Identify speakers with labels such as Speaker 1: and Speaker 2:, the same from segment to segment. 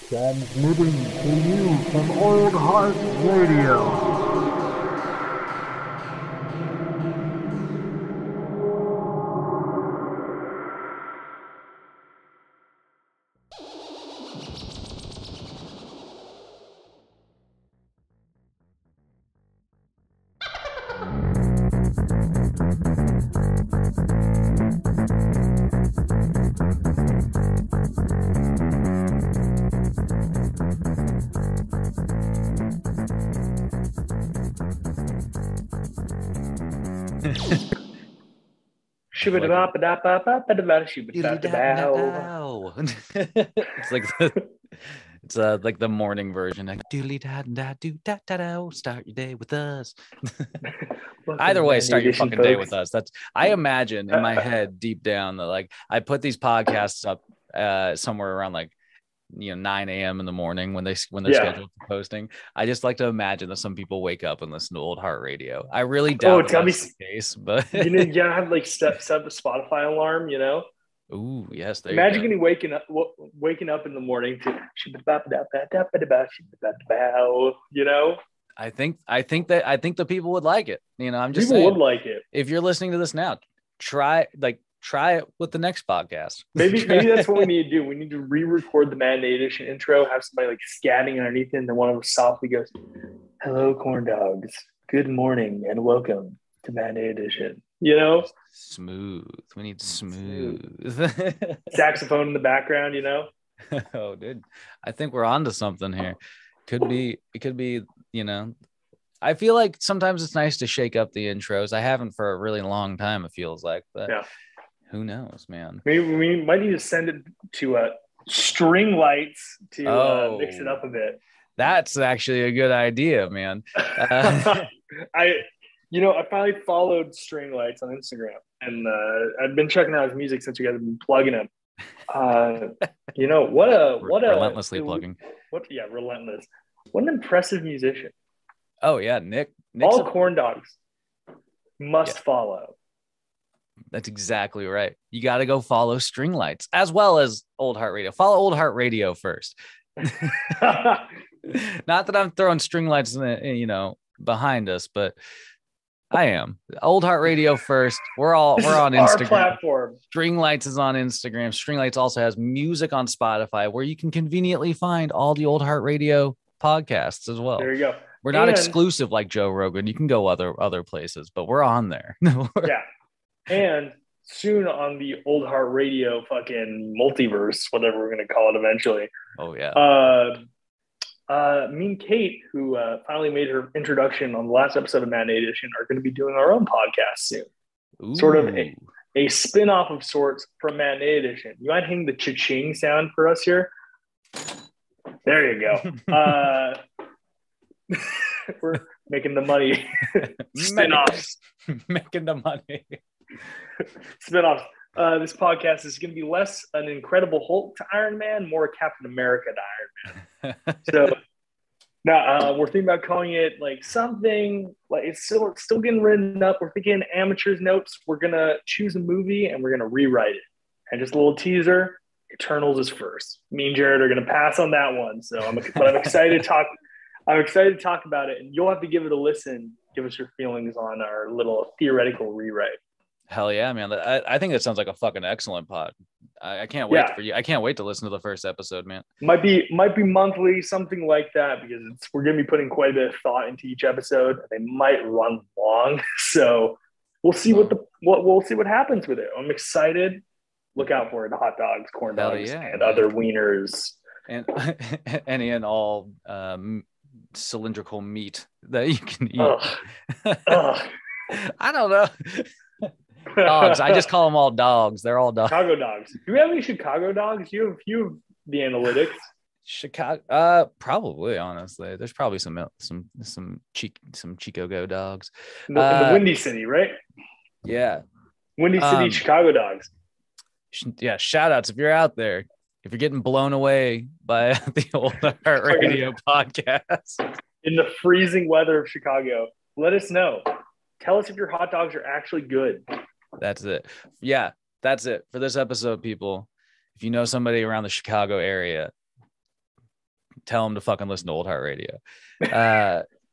Speaker 1: Transmitting to you from Old Heart Radio.
Speaker 2: It's like the morning version. Like doodly da da do da da da. Start your day with us. Either way, start your fucking day with us. I imagine in my head deep down that like I put these podcasts up somewhere around like 9 a.m. in the morning when they're scheduled for posting. I just like to imagine that some people wake up and listen to Old Heart Radio. I really doubt that's the case, but
Speaker 3: you gotta have like set the Spotify alarm,
Speaker 2: Ooh, yes.
Speaker 3: Imagine getting waking up in the morning to
Speaker 2: I think the people would like it. I'm just
Speaker 3: people
Speaker 2: saying,
Speaker 3: would like it.
Speaker 2: If you're listening to this now, try it with the next podcast.
Speaker 3: Maybe that's what we need to do. We need to re-record the Matinee Edition intro, have somebody like scatting underneath it, and then one of us softly goes, "Hello, corn dogs. Good morning and welcome to Matinee Edition."
Speaker 2: Smooth. We need smooth.
Speaker 3: Saxophone in the background,
Speaker 2: Oh, dude. I think we're on to something here. It could be, I feel like sometimes it's nice to shake up the intros. I haven't for a really long time, it feels like, but yeah. Who knows, man?
Speaker 3: We might need to send it to String Lights to mix it up a bit.
Speaker 2: That's actually a good idea, man.
Speaker 3: I finally followed String Lights on Instagram, and I've been checking out his music since you guys have been plugging him.
Speaker 2: Relentlessly plugging.
Speaker 3: Relentless. What an impressive musician.
Speaker 2: Oh yeah, Nick's
Speaker 3: all corn dogs must follow.
Speaker 2: That's exactly right. You got to go follow String Lights as well as Old Heart Radio. Follow Old Heart Radio first. Not that I'm throwing String Lights, behind us, but I am. Old Heart Radio first. We're on Instagram.
Speaker 3: Our platform.
Speaker 2: String Lights is on Instagram. String Lights also has music on Spotify, where you can conveniently find all the Old Heart Radio podcasts as well.
Speaker 3: There you go.
Speaker 2: We're not exclusive like Joe Rogan. You can go other places, but we're on there.
Speaker 3: Yeah. And soon on the Old Heart Radio fucking multiverse, whatever we're going to call it eventually.
Speaker 2: Oh, yeah.
Speaker 3: Me and Kate, who finally made her introduction on the last episode of Matinee Edition, are going to be doing our own podcast soon.
Speaker 2: Ooh.
Speaker 3: Sort of a spin-off of sorts from Matinee Edition. You might hang the cha-ching sound for us here? There you go. We're making the money. Spin-offs.
Speaker 2: Making the money.
Speaker 3: Spin-offs. This podcast is going to be less an Incredible Hulk to Iron Man, more Captain America to Iron Man. So now we're thinking about calling it like something like it's still getting written up. We're thinking amateurs notes. We're gonna choose a movie and we're gonna rewrite it. And just a little teaser: Eternals is first. Me and Jared are gonna pass on that one. So I'm excited to talk. I'm excited to talk about it, and you'll have to give it a listen. Give us your feelings on our little theoretical rewrite.
Speaker 2: Hell yeah, man. I think that sounds like a fucking excellent pod. I can't wait for you. I can't wait to listen to the first episode, man.
Speaker 3: Might be monthly, something like that, because we're going to be putting quite a bit of thought into each episode. They might run long. So we'll see we'll see what happens with it. I'm excited. Look out for it. Hot dogs, corn dogs, and other wieners.
Speaker 2: And any and all cylindrical meat that you can eat. I don't know. Dogs. I just call them all dogs. They're all dogs.
Speaker 3: Chicago dogs. Do we have any Chicago dogs? You have the analytics.
Speaker 2: Chicago, probably. Honestly, there's probably some Chico Go dogs.
Speaker 3: In the Windy City, right?
Speaker 2: Yeah,
Speaker 3: Windy City, Chicago dogs.
Speaker 2: Yeah, shout outs if you're out there. If you're getting blown away by the Old Heart Radio podcast
Speaker 3: in the freezing weather of Chicago, let us know. Tell us if your hot dogs are actually good.
Speaker 2: That's it. Yeah, that's it for this episode, people. If you know somebody around the Chicago area, tell him to fucking listen to Old Heart Radio.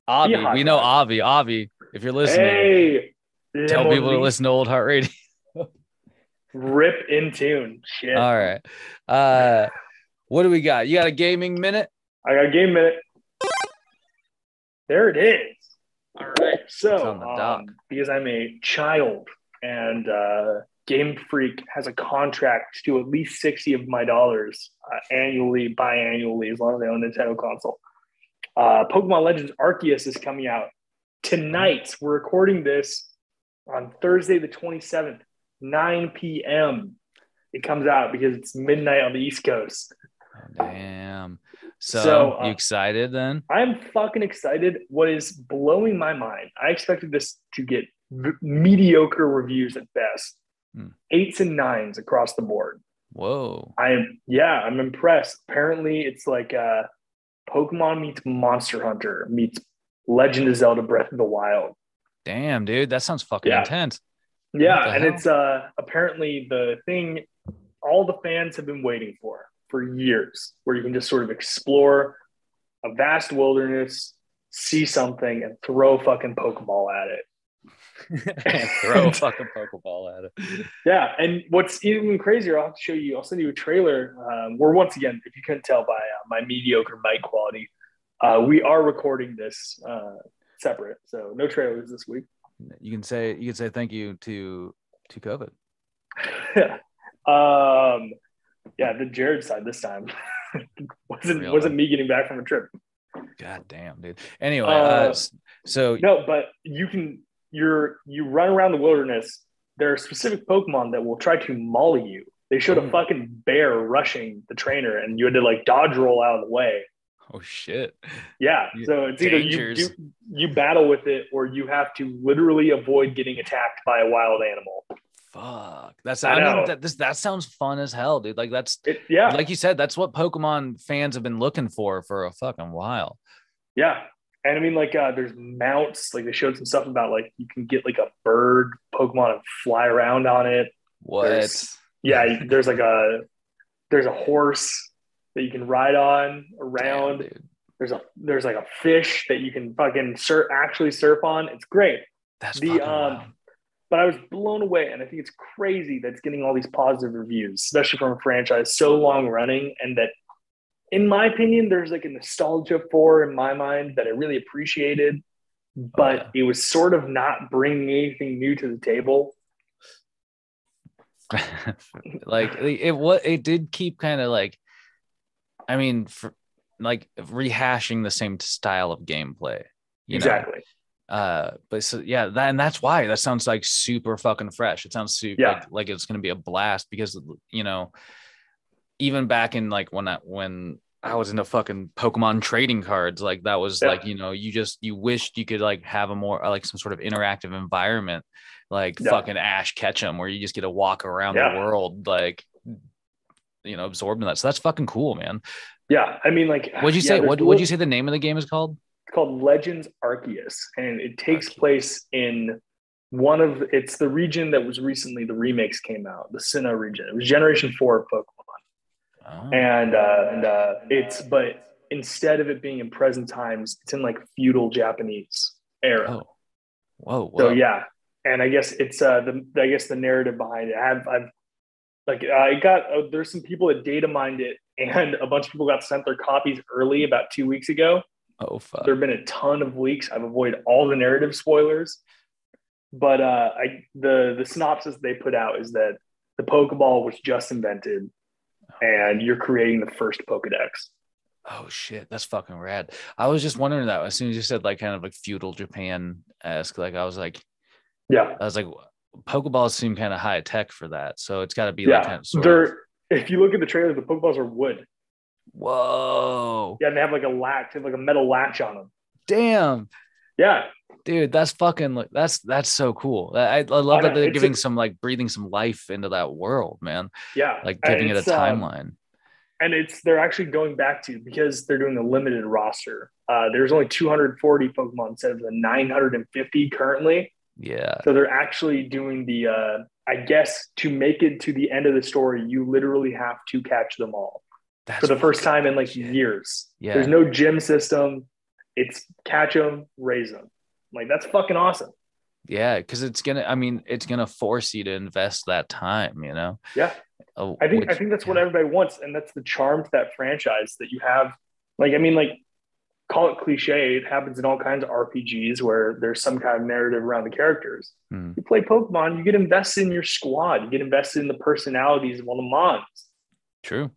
Speaker 2: Avi, we know Avi. Avi, if you're listening,
Speaker 3: hey,
Speaker 2: tell people to listen to Old Heart Radio.
Speaker 3: Rip in tune. Shit.
Speaker 2: All right. What do we got? You got a gaming minute?
Speaker 3: I got a game minute. There it is. All right. So, because I'm a child and Game Freak has a contract to at least 60 of my dollars annually, biannually, as long as I own a Nintendo console. Pokemon Legends Arceus is coming out tonight. We're recording this on Thursday, the 27th, 9 p.m. It comes out because it's midnight on the East Coast.
Speaker 2: Damn. So you excited then?
Speaker 3: I'm fucking excited. What is blowing my mind, I expected this to get mediocre reviews at best. 8s and 9s across the board.
Speaker 2: Whoa.
Speaker 3: I'm impressed. Apparently it's like Pokemon meets Monster Hunter meets Legend of Zelda Breath of the Wild.
Speaker 2: Damn, dude, that sounds fucking intense.
Speaker 3: Yeah, and it's apparently the thing all the fans have been waiting for years, where you can just sort of explore a vast wilderness, see something, and throw a fucking Pokeball at it.
Speaker 2: Throw a fucking Pokeball at it.
Speaker 3: Yeah, and what's even crazier, I'll have to show you. I'll send you a trailer. We're once again, if you couldn't tell by my mediocre mic quality, we are recording this separate, so no trailers this week.
Speaker 2: You can say thank you to COVID.
Speaker 3: Yeah, the Jared side this time wasn't me getting back from a trip.
Speaker 2: God damn, dude. Anyway, so
Speaker 3: no, but you run around the wilderness. There are specific Pokemon that will try to maul you. They showed a fucking bear rushing the trainer, and you had to like dodge roll out of the way.
Speaker 2: Oh shit.
Speaker 3: Yeah. So it's either you battle with it, or you have to literally avoid getting attacked by a wild animal.
Speaker 2: Fuck. That sounds fun as hell, dude. Like like you said, that's what Pokemon fans have been looking for a fucking while.
Speaker 3: Yeah. And I mean, like, there's mounts. Like, they showed some stuff about like you can get like a bird Pokemon and fly around on it.
Speaker 2: What?
Speaker 3: There's a horse that you can ride on around. Damn, there's like a fish that you can fucking surf on. It's great.
Speaker 2: That's fucking wild.
Speaker 3: But I was blown away, and I think it's crazy that it's getting all these positive reviews, especially from a franchise so long running, and that, in my opinion, there's like a nostalgia for in my mind that I really appreciated, but it was sort of not bringing anything new to the table.
Speaker 2: Like it did keep kind of like, I mean, like rehashing the same style of gameplay.
Speaker 3: Exactly.
Speaker 2: But so yeah, that's why that sounds like super fucking fresh. It sounds super like it's gonna be a blast, because even back in like when I was into fucking Pokemon trading cards, like that was like you wished you could like have a more like some sort of interactive environment, like fucking Ash Ketchum, where you just get to walk around the world, like absorbing that. So that's fucking cool, man.
Speaker 3: Yeah, I mean, like,
Speaker 2: what'd you say? What'd you say the name of the game is called?
Speaker 3: It's called Legends Arceus, and it takes place in it's the region that was recently the remakes came out, the Sinnoh region. It was Generation 4 of Pokemon. But instead of it being in present times, it's in like feudal Japanese era.
Speaker 2: Oh, whoa.
Speaker 3: So yeah, and I guess it's the narrative behind it. There's some people that data mined it, and a bunch of people got sent their copies early about 2 weeks ago.
Speaker 2: Oh fuck!
Speaker 3: There have been a ton of leaks. I've avoided all the narrative spoilers, but the synopsis they put out is that the Pokeball was just invented, and you're creating the first Pokedex.
Speaker 2: Oh shit, that's fucking rad. I was just wondering that as soon as you said like kind of like feudal Japan-esque, like I was like, Pokeballs seem kind of high tech for that, so it's got to be like kind of
Speaker 3: if you look at the trailer, the Pokeballs are wood.
Speaker 2: Whoa.
Speaker 3: Yeah, and they have like a latch, like a metal latch on them.
Speaker 2: Damn.
Speaker 3: Yeah.
Speaker 2: Dude, that's fucking that's so cool. I love that they're giving some like breathing some life into that world, man.
Speaker 3: Yeah.
Speaker 2: Like giving it a timeline.
Speaker 3: And they're actually going back to, because they're doing a limited roster. There's only 240 Pokemon instead of the 950 currently.
Speaker 2: Yeah.
Speaker 3: So they're actually doing the I guess to make it to the end of the story, you literally have to catch them all. for the first time in like years.
Speaker 2: Yeah.
Speaker 3: There's no gym system. It's catch them, raise them. Like, that's fucking awesome.
Speaker 2: Yeah, because it's gonna force you to invest that time, you know.
Speaker 3: Yeah, I think that's what everybody wants, and that's the charm to that franchise that you have. Like, I mean, like, call it cliche, it happens in all kinds of RPGs where there's some kind of narrative around the characters. You play Pokemon, you get invested in your squad, you get invested in the personalities of all the mons.
Speaker 2: True.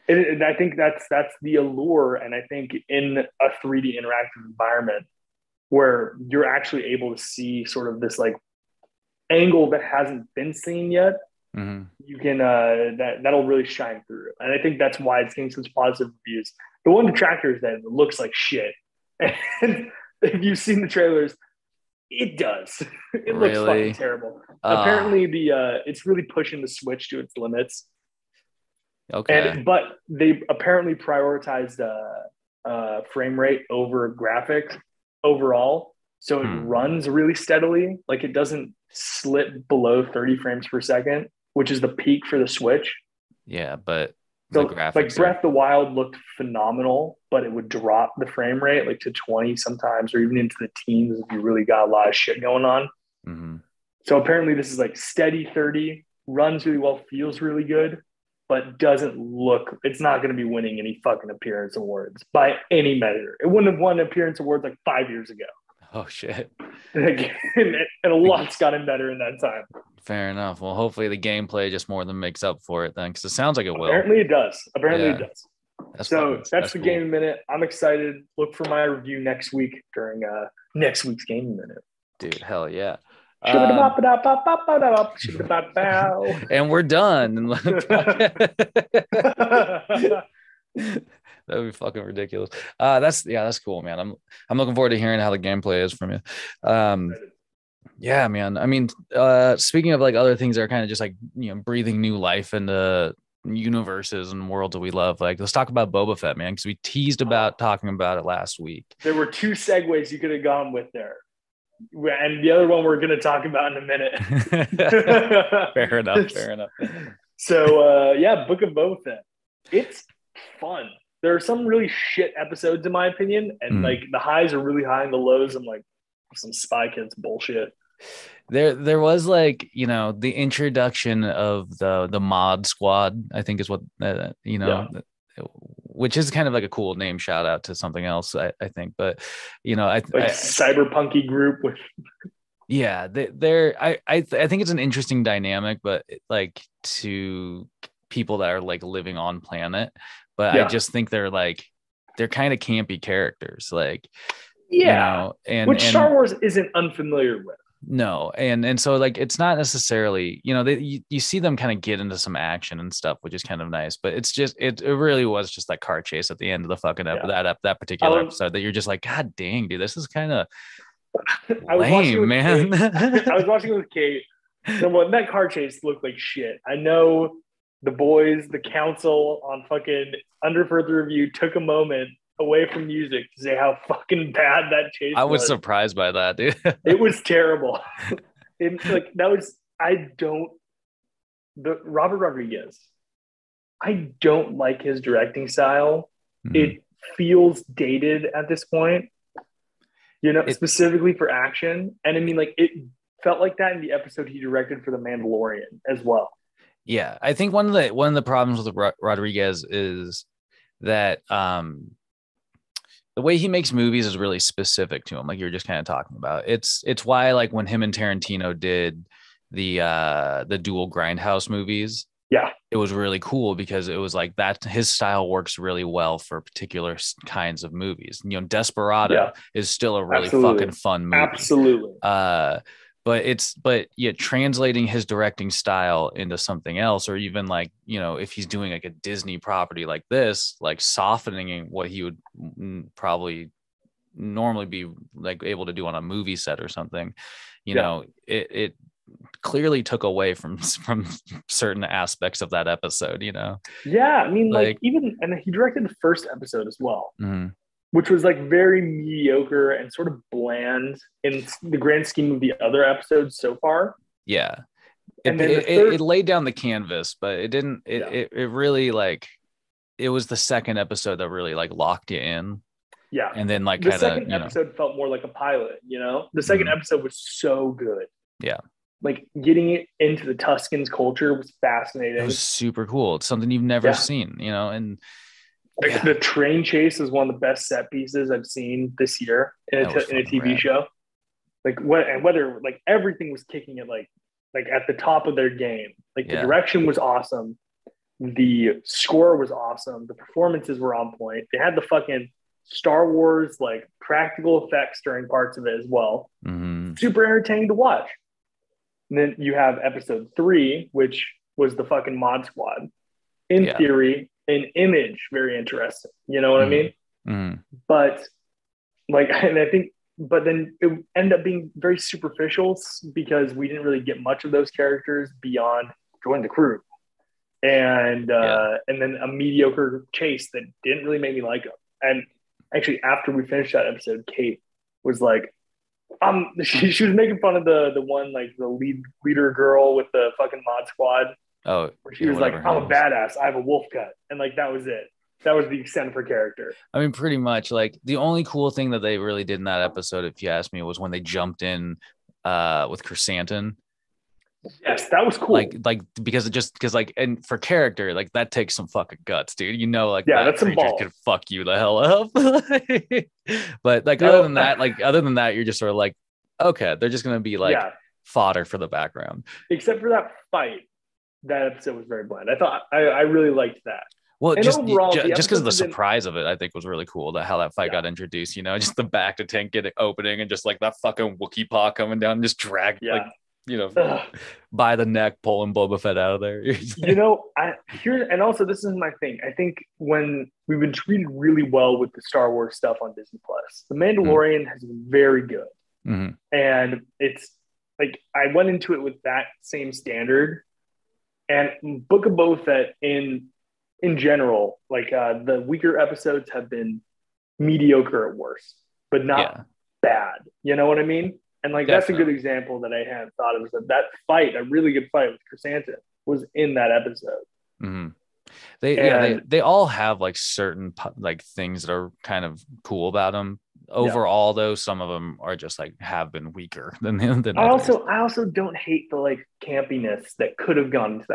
Speaker 3: And I think that's the allure, and I think in a 3D interactive environment where you're actually able to see sort of this like angle that hasn't been seen yet, you can that'll really shine through. And I think that's why it's getting such positive reviews. The one detractor is that it looks like shit. And if you've seen the trailers, it does. It looks fucking terrible. Apparently it's really pushing the Switch to its limits.
Speaker 2: Okay.
Speaker 3: But they apparently prioritized frame rate over graphics overall, so it runs really steadily. Like, it doesn't slip below 30 frames per second, which is the peak for the Switch.
Speaker 2: Yeah, but
Speaker 3: so
Speaker 2: the graphics
Speaker 3: like Breath of the Wild looked phenomenal, but it would drop the frame rate like to 20 sometimes, or even into the teens if you really got a lot of shit going on. So apparently this is like steady 30, runs really well, feels really good, but doesn't look, it's not going to be winning any fucking appearance awards by any measure. It wouldn't have won appearance awards like 5 years ago.
Speaker 2: Oh, shit.
Speaker 3: And a lot's gotten better in that time.
Speaker 2: Fair enough. Well, hopefully the gameplay just more than makes up for it then, because it sounds like it will.
Speaker 3: Apparently it does. It does. That's the
Speaker 2: cool.
Speaker 3: Gaming Minute. I'm excited. Look for my review next week during next week's Gaming Minute.
Speaker 2: Dude, hell yeah. And we're done. That would be fucking ridiculous. That's cool, man. I'm looking forward to hearing how the gameplay is from you. Yeah, man. I mean, speaking of like other things that are kind of just like, you know, breathing new life into universes and worlds that we love, like, let's talk about Boba Fett, man, because we teased about talking about it last week.
Speaker 3: There were two segues you could have gone with there, and the other one we're going to talk about in a minute.
Speaker 2: Fair enough.
Speaker 3: So Book of Boba Fett, it's fun. There are some really shit episodes in my opinion, and like the highs are really high and the lows I'm like some Spy Kids bullshit.
Speaker 2: There was, like, you know, the introduction of the mod squad, I think is what which is kind of like a cool name shout out to something else, I think. But, you know, I
Speaker 3: cyberpunky group with
Speaker 2: I think it's an interesting dynamic, but like to people that are like living on planet, but I just think they're kind of campy characters, like, you know, and
Speaker 3: Star Wars isn't unfamiliar with.
Speaker 2: No, and so like it's not necessarily, you know, you see them kind of get into some action and stuff, which is kind of nice, but it's just it really was just that car chase at the end of the fucking that particular episode that you're just like, God dang, dude, this is kind of lame, man.
Speaker 3: I was watching it with Kate. So that car chase looked like shit. I know the boys, the council on fucking Under Further Review took a moment away from music to say how fucking bad that chase was.
Speaker 2: I was surprised by that, dude.
Speaker 3: It was terrible. Robert Rodriguez, I don't like his directing style. It feels dated at this point, you know, specifically for action. And I mean, like, it felt like that in the episode he directed for The Mandalorian as well.
Speaker 2: Yeah, I think one of the problems with Rodriguez is that the way he makes movies is really specific to him, like you're just kind of talking about. It's why, like, when him and Tarantino did the dual Grindhouse movies, it was really cool because it was like that his style works really well for particular kinds of movies. You know, Desperado is still a really fucking fun movie.
Speaker 3: Absolutely.
Speaker 2: But translating his directing style into something else, or even like, you know, if he's doing like a Disney property like this, like softening what he would probably normally be like able to do on a movie set or something, you know, it clearly took away from certain aspects of that episode, you know? Yeah.
Speaker 3: I mean, like even, and he directed the first episode as well. Which was like very mediocre and sort of bland in the grand scheme of the other episodes so far. Yeah.
Speaker 2: It laid down the canvas, but it didn't, it really like, it was the second episode that really like locked you in.
Speaker 3: Yeah.
Speaker 2: And then like
Speaker 3: the
Speaker 2: kind of,
Speaker 3: second episode felt more like a pilot, the second episode was so good.
Speaker 2: Yeah.
Speaker 3: Like getting it into the Tuscans culture was fascinating.
Speaker 2: It was super cool. It's something you've never seen, and
Speaker 3: the train chase is one of the best set pieces I've seen this year in a TV show. Like whether like everything was kicking it like at the top of their game. Like the direction was awesome. The score was awesome. The performances were on point. They had the fucking Star Wars like practical effects during parts of it as well.
Speaker 2: Mm-hmm.
Speaker 3: Super entertaining to watch. And then you have episode 3, which was the fucking Mod Squad. In theory, an image, very interesting. You know what I mean?
Speaker 2: Mm-hmm.
Speaker 3: But then it ended up being very superficial because we didn't really get much of those characters beyond join the crew. And then a mediocre chase that didn't really make me like them. And actually, after we finished that episode, Kate was like, she was making fun of the one like the leader girl with the fucking Mod Squad.
Speaker 2: Oh,
Speaker 3: where she was like, I'm a badass. I have a wolf cut, and like that was it. That was the extent of her character.
Speaker 2: I mean, pretty much. Like the only cool thing that they really did in that episode, if you ask me, was when they jumped in with Chrysanthemum.
Speaker 3: Yes, that was cool.
Speaker 2: Because and for character, like that takes some fucking guts, dude.
Speaker 3: That's some balls.
Speaker 2: Could fuck you the hell up. But like other than that, you're just sort of like, okay, they're just gonna be like fodder for the background.
Speaker 3: Except for that fight, that episode was very bland. I thought I really liked that.
Speaker 2: Well, and just because of the surprise of it, I think was really cool. How that fight got introduced. Just the back to tank opening and just like that fucking Wookiee paw coming down and just drag by the neck, pulling Boba Fett out of there.
Speaker 3: And also this is my thing. I think when we've been treated really well with the Star Wars stuff on Disney Plus, The Mandalorian has been very good.
Speaker 2: Mm-hmm.
Speaker 3: And it's like I went into it with that same standard. And Book of Boba Fett in general, like the weaker episodes have been mediocre at worst, but not bad. You know what I mean? And like That's a good example that I hadn't thought of, was that fight, a really good fight with Chrysanthemum, was in that episode.
Speaker 2: Mm-hmm. They all have like certain like things that are kind of cool about them. Overall, though, some of them are just like have been weaker than
Speaker 3: I
Speaker 2: others.
Speaker 3: I also don't hate the like campiness that could have gone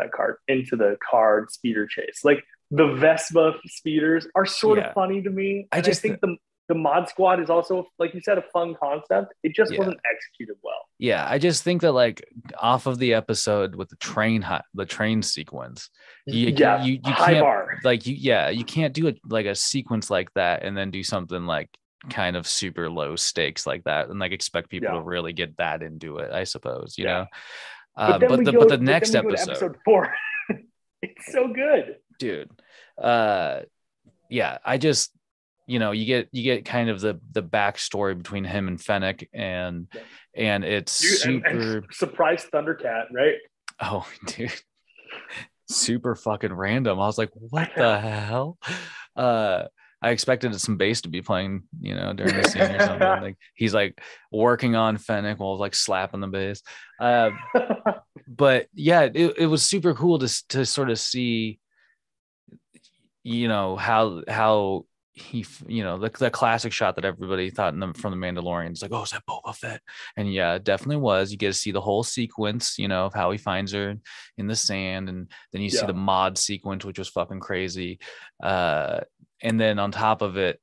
Speaker 3: into the card speeder chase. Like the Vespa speeders are sort of funny to me. I think the Mod Squad is also, like you said, a fun concept. It just wasn't executed well.
Speaker 2: Yeah, I just think that like off of the episode with the train sequence, you
Speaker 3: high
Speaker 2: can't
Speaker 3: bar.
Speaker 2: You can't do it like a sequence like that and then do something like kind of super low stakes like that and like expect people to really get that into it, I suppose, you know. But the next episode
Speaker 3: 4, it's so good,
Speaker 2: dude. I just you get kind of the backstory between him and Fennec and it's super
Speaker 3: and surprise Thundercat, right?
Speaker 2: Oh, dude. Super fucking random. I was like, what the hell? I expected some bass to be playing, during the scene or something. Like he's like working on Fennec while like slapping the bass. But yeah, it was super cool to sort of see, how he, the classic shot that everybody thought from the Mandalorian. It's like, oh, is that Boba Fett? And yeah, it definitely was. You get to see the whole sequence, of how he finds her in the sand, and then you see the mod sequence, which was fucking crazy. And then on top of it,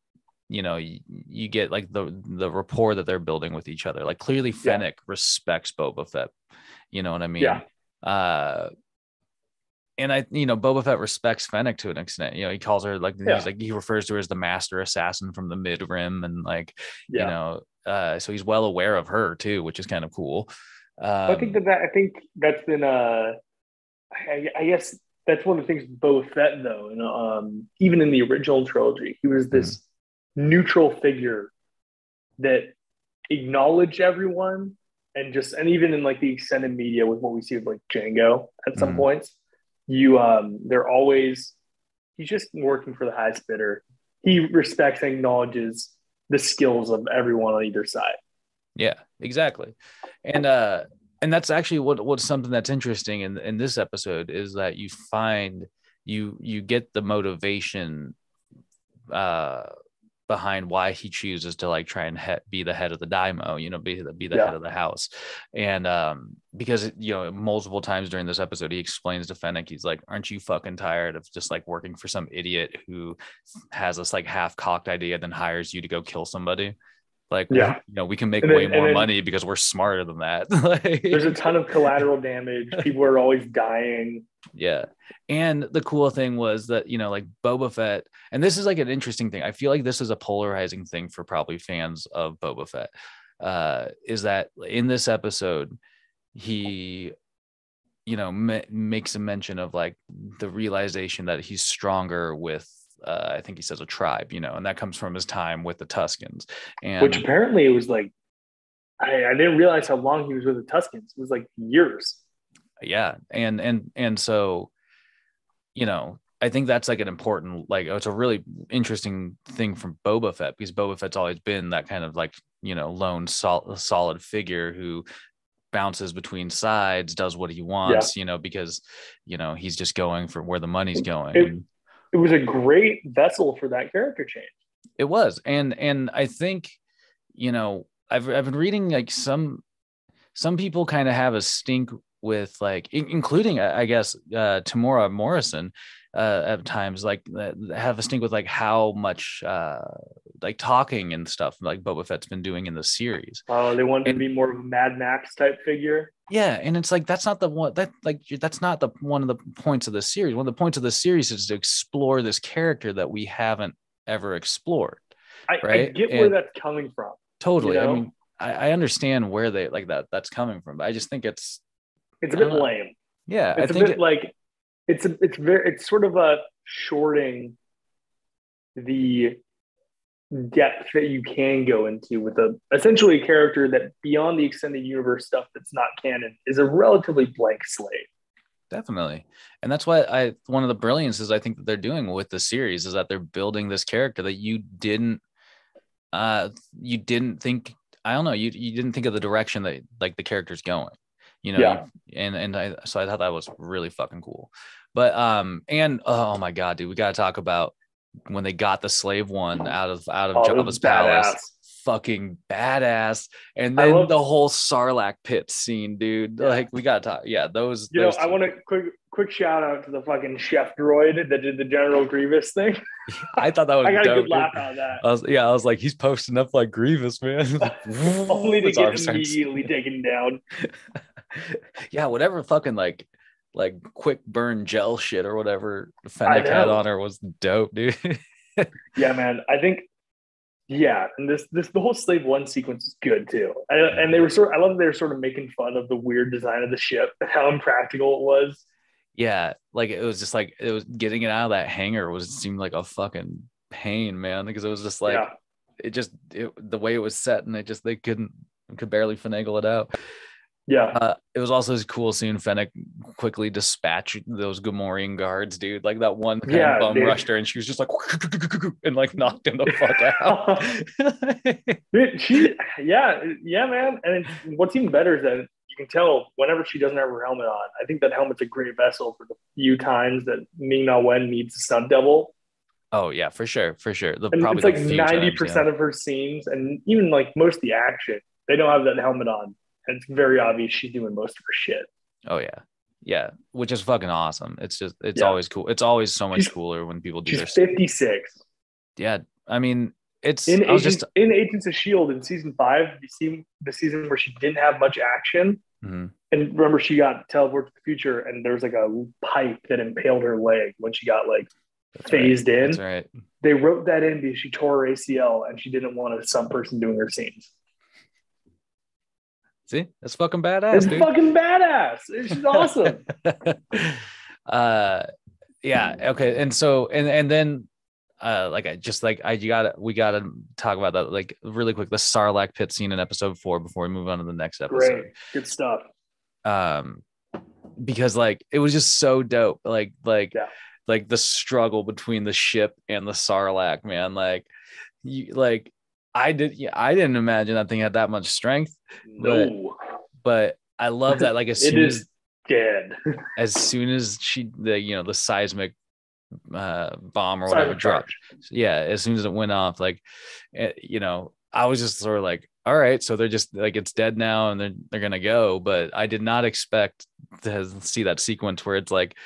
Speaker 2: you get like the rapport that they're building with each other. Like clearly Fennec respects Boba Fett. You know what I mean?
Speaker 3: Yeah.
Speaker 2: And Boba Fett respects Fennec to an extent. He calls her he refers to her as the master assassin from the mid rim, and so he's well aware of her too, which is kind of cool.
Speaker 3: I think that's been I guess that's one of the things with Boba Fett, though. Even in the original trilogy, he was this neutral figure that acknowledged everyone, and even in like the extended media with what we see with like Django at some points, they're always, he's just working for the highest bidder. He respects and acknowledges the skills of everyone on either side.
Speaker 2: Yeah, exactly. And that's actually what's something that's interesting in this episode is that you find you get the motivation behind why he chooses to like try and be the head of the daimyo, be the head of the house. And because multiple times during this episode he explains to Fennec, he's like, aren't you fucking tired of just like working for some idiot who has this like half-cocked idea then hires you to go kill somebody? Like, we can make way more money because we're smarter than that. Like,
Speaker 3: there's a ton of collateral damage. People are always dying.
Speaker 2: Yeah. And the cool thing was that, like Boba Fett, and this is like an interesting thing. I feel like this is a polarizing thing for probably fans of Boba Fett, is that in this episode, he, makes a mention of like the realization that he's stronger with, I think he says a tribe, and that comes from his time with the Tuskens. And
Speaker 3: which apparently it was like, I didn't realize how long he was with the Tuskens. It was like years.
Speaker 2: Yeah. And so, I think that's like an important, like, it's a really interesting thing from Boba Fett, because Boba Fett's always been that kind of like, lone solid figure who bounces between sides, does what he wants, because, he's just going for where the money's going.
Speaker 3: It was a great vessel for that character change.
Speaker 2: It was. And I think, I've been reading like some people kind of have a stink with like, including, I guess, Tamora Morrison at times, like have a stink with like how much like talking and stuff like Boba Fett's been doing in the series.
Speaker 3: Oh, they wanted to be more of a Mad Max type figure.
Speaker 2: Yeah, and it's like that's not the one that's not the one of the points of the series. One of the points of the series is to explore this character that we haven't ever explored.
Speaker 3: I get where that's coming from.
Speaker 2: Totally. I mean, I understand where they like that's coming from, but I just think it's
Speaker 3: a bit lame.
Speaker 2: Yeah,
Speaker 3: it's it's sort of a shorting the depth that you can go into with essentially a character that beyond the extended universe stuff that's not canon is a relatively blank slate.
Speaker 2: Definitely. And that's why one of the brilliances I think that they're doing with the series is that they're building this character that you didn't think, I don't know, you didn't think of the direction that like the character's going, so I thought that was really fucking cool. But and oh my god, dude, we got to talk about when they got the slave one out of Jabba's palace. Fucking badass. And then the whole Sarlacc pit scene, dude. Like, we gotta talk. Yeah, those
Speaker 3: I want a quick shout out to the fucking chef droid that did the General Grievous thing.
Speaker 2: I thought that was
Speaker 3: I got
Speaker 2: dope,
Speaker 3: a good laugh out of that.
Speaker 2: I was like, he's posting up like Grievous, man.
Speaker 3: Only to get immediately taken down.
Speaker 2: Yeah, whatever fucking like quick burn gel shit or whatever Fennec had on her was dope, dude.
Speaker 3: Yeah, man. I think and this the whole Slave One sequence is good too. And they were I love that they were sort of making fun of the weird design of the ship and how impractical it was.
Speaker 2: Yeah, like it was just like it was getting it out of that hangar seemed like a fucking pain, man, because it was just like the way it was set, and they could barely finagle it out.
Speaker 3: Yeah.
Speaker 2: It was also cool seeing Fennec quickly dispatch those Gamorrean guards, dude. Like that one bum rushed her and she was just like and like knocked him the fuck out.
Speaker 3: Dude, man. And what's even better is that you can tell whenever she doesn't have her helmet on, I think that helmet's a great vessel for the few times that Ming-Na Wen needs a stunt double.
Speaker 2: Oh yeah, for sure.
Speaker 3: It's like 90% of her scenes, and even like most of the action, they don't have that helmet on. And it's very obvious she's doing most of her shit.
Speaker 2: Oh yeah, which is fucking awesome. It's always cool. It's always so much cooler when people do.
Speaker 3: She's 56.
Speaker 2: Yeah, I mean, it's
Speaker 3: in Agents of S.H.I.E.L.D. in season 5. You see the season where she didn't have much action, and remember she got teleported to the future, and there was like a pipe that impaled her leg when she got like phased in.
Speaker 2: That's right.
Speaker 3: They wrote that in because she tore her ACL and she didn't want some person doing her scenes.
Speaker 2: See, that's fucking badass.
Speaker 3: It's fucking badass. She's awesome.
Speaker 2: Yeah. Okay. And so, and then, we gotta talk about that like really quick. The Sarlacc pit scene in episode 4 before we move on to the next episode.
Speaker 3: Great, good stuff.
Speaker 2: Because like it was just so dope. Like the struggle between the ship and the Sarlacc, man. I didn't imagine that thing had that much strength.
Speaker 3: No,
Speaker 2: but I love that. Like as soon as
Speaker 3: dead,
Speaker 2: as soon as the seismic bomb or whatever dropped. Yeah, as soon as it went off, like, you know, I was just sort of like, all right, so they're just like, it's dead now and they're gonna go. But I did not expect to see that sequence where it's like,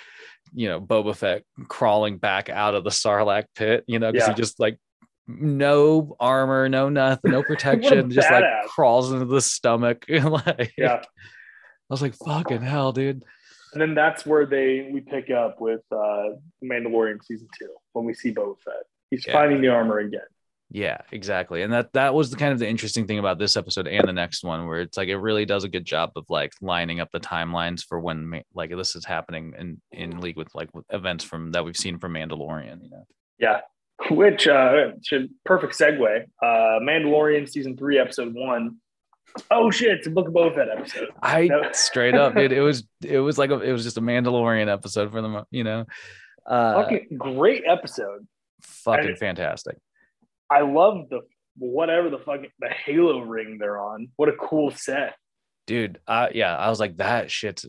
Speaker 2: you know, Boba Fett crawling back out of the Sarlacc pit, you know, because he just like, no armor, no nothing, no protection, just like crawls into the stomach. Like, I was like, fucking hell, dude.
Speaker 3: And then that's where we pick up with Mandalorian season 2 when we see Boba Fett. He's finding the armor again.
Speaker 2: Yeah, exactly. And that was the kind of the interesting thing about this episode and the next one, where it's like it really does a good job of like lining up the timelines for when like this is happening in league with like events from that we've seen from Mandalorian, you know.
Speaker 3: Yeah. Which perfect segue. Mandalorian season 3, episode 1. Oh shit, it's a Book of Boba Fett episode.
Speaker 2: Straight up, dude. It was just a Mandalorian episode for them, you know.
Speaker 3: Fucking great episode.
Speaker 2: Fucking fantastic.
Speaker 3: I love the Halo ring they're on. What a cool set.
Speaker 2: Dude, I was like, that shit's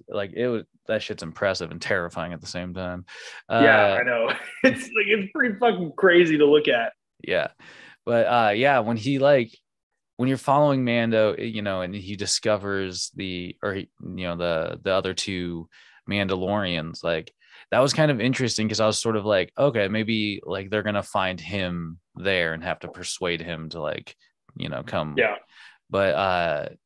Speaker 2: impressive and terrifying at the same time.
Speaker 3: I know. It's pretty fucking crazy to look at.
Speaker 2: Yeah. But when you're following Mando, you know, and he discovers the other two Mandalorians, like that was kind of interesting because I was sort of like, okay, maybe like they're gonna find him there and have to persuade him to like, you know, come.
Speaker 3: Yeah.
Speaker 2: But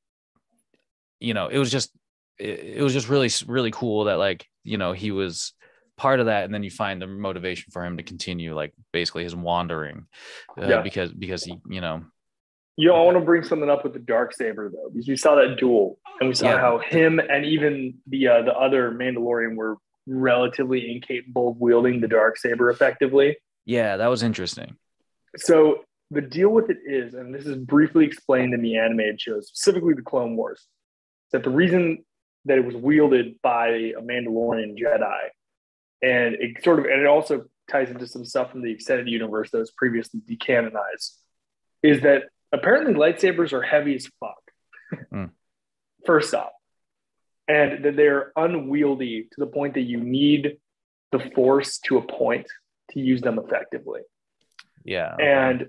Speaker 2: you know, it was just really, really cool that like, you know, he was part of that, and then you find the motivation for him to continue like basically his wandering, because he, you know.
Speaker 3: I want to bring something up with the Darksaber though, because we saw that duel and we saw how him and even the other Mandalorian were relatively incapable of wielding the Darksaber effectively.
Speaker 2: Yeah, that was interesting.
Speaker 3: So the deal with it is, and this is briefly explained in the animated shows, specifically the Clone Wars, that the reason that it was wielded by a Mandalorian Jedi, and it also ties into some stuff from the extended universe that was previously decanonized, is that apparently lightsabers are heavy as fuck. First off, and that they're unwieldy to the point that you need the Force to a point to use them effectively.
Speaker 2: Yeah.
Speaker 3: Okay.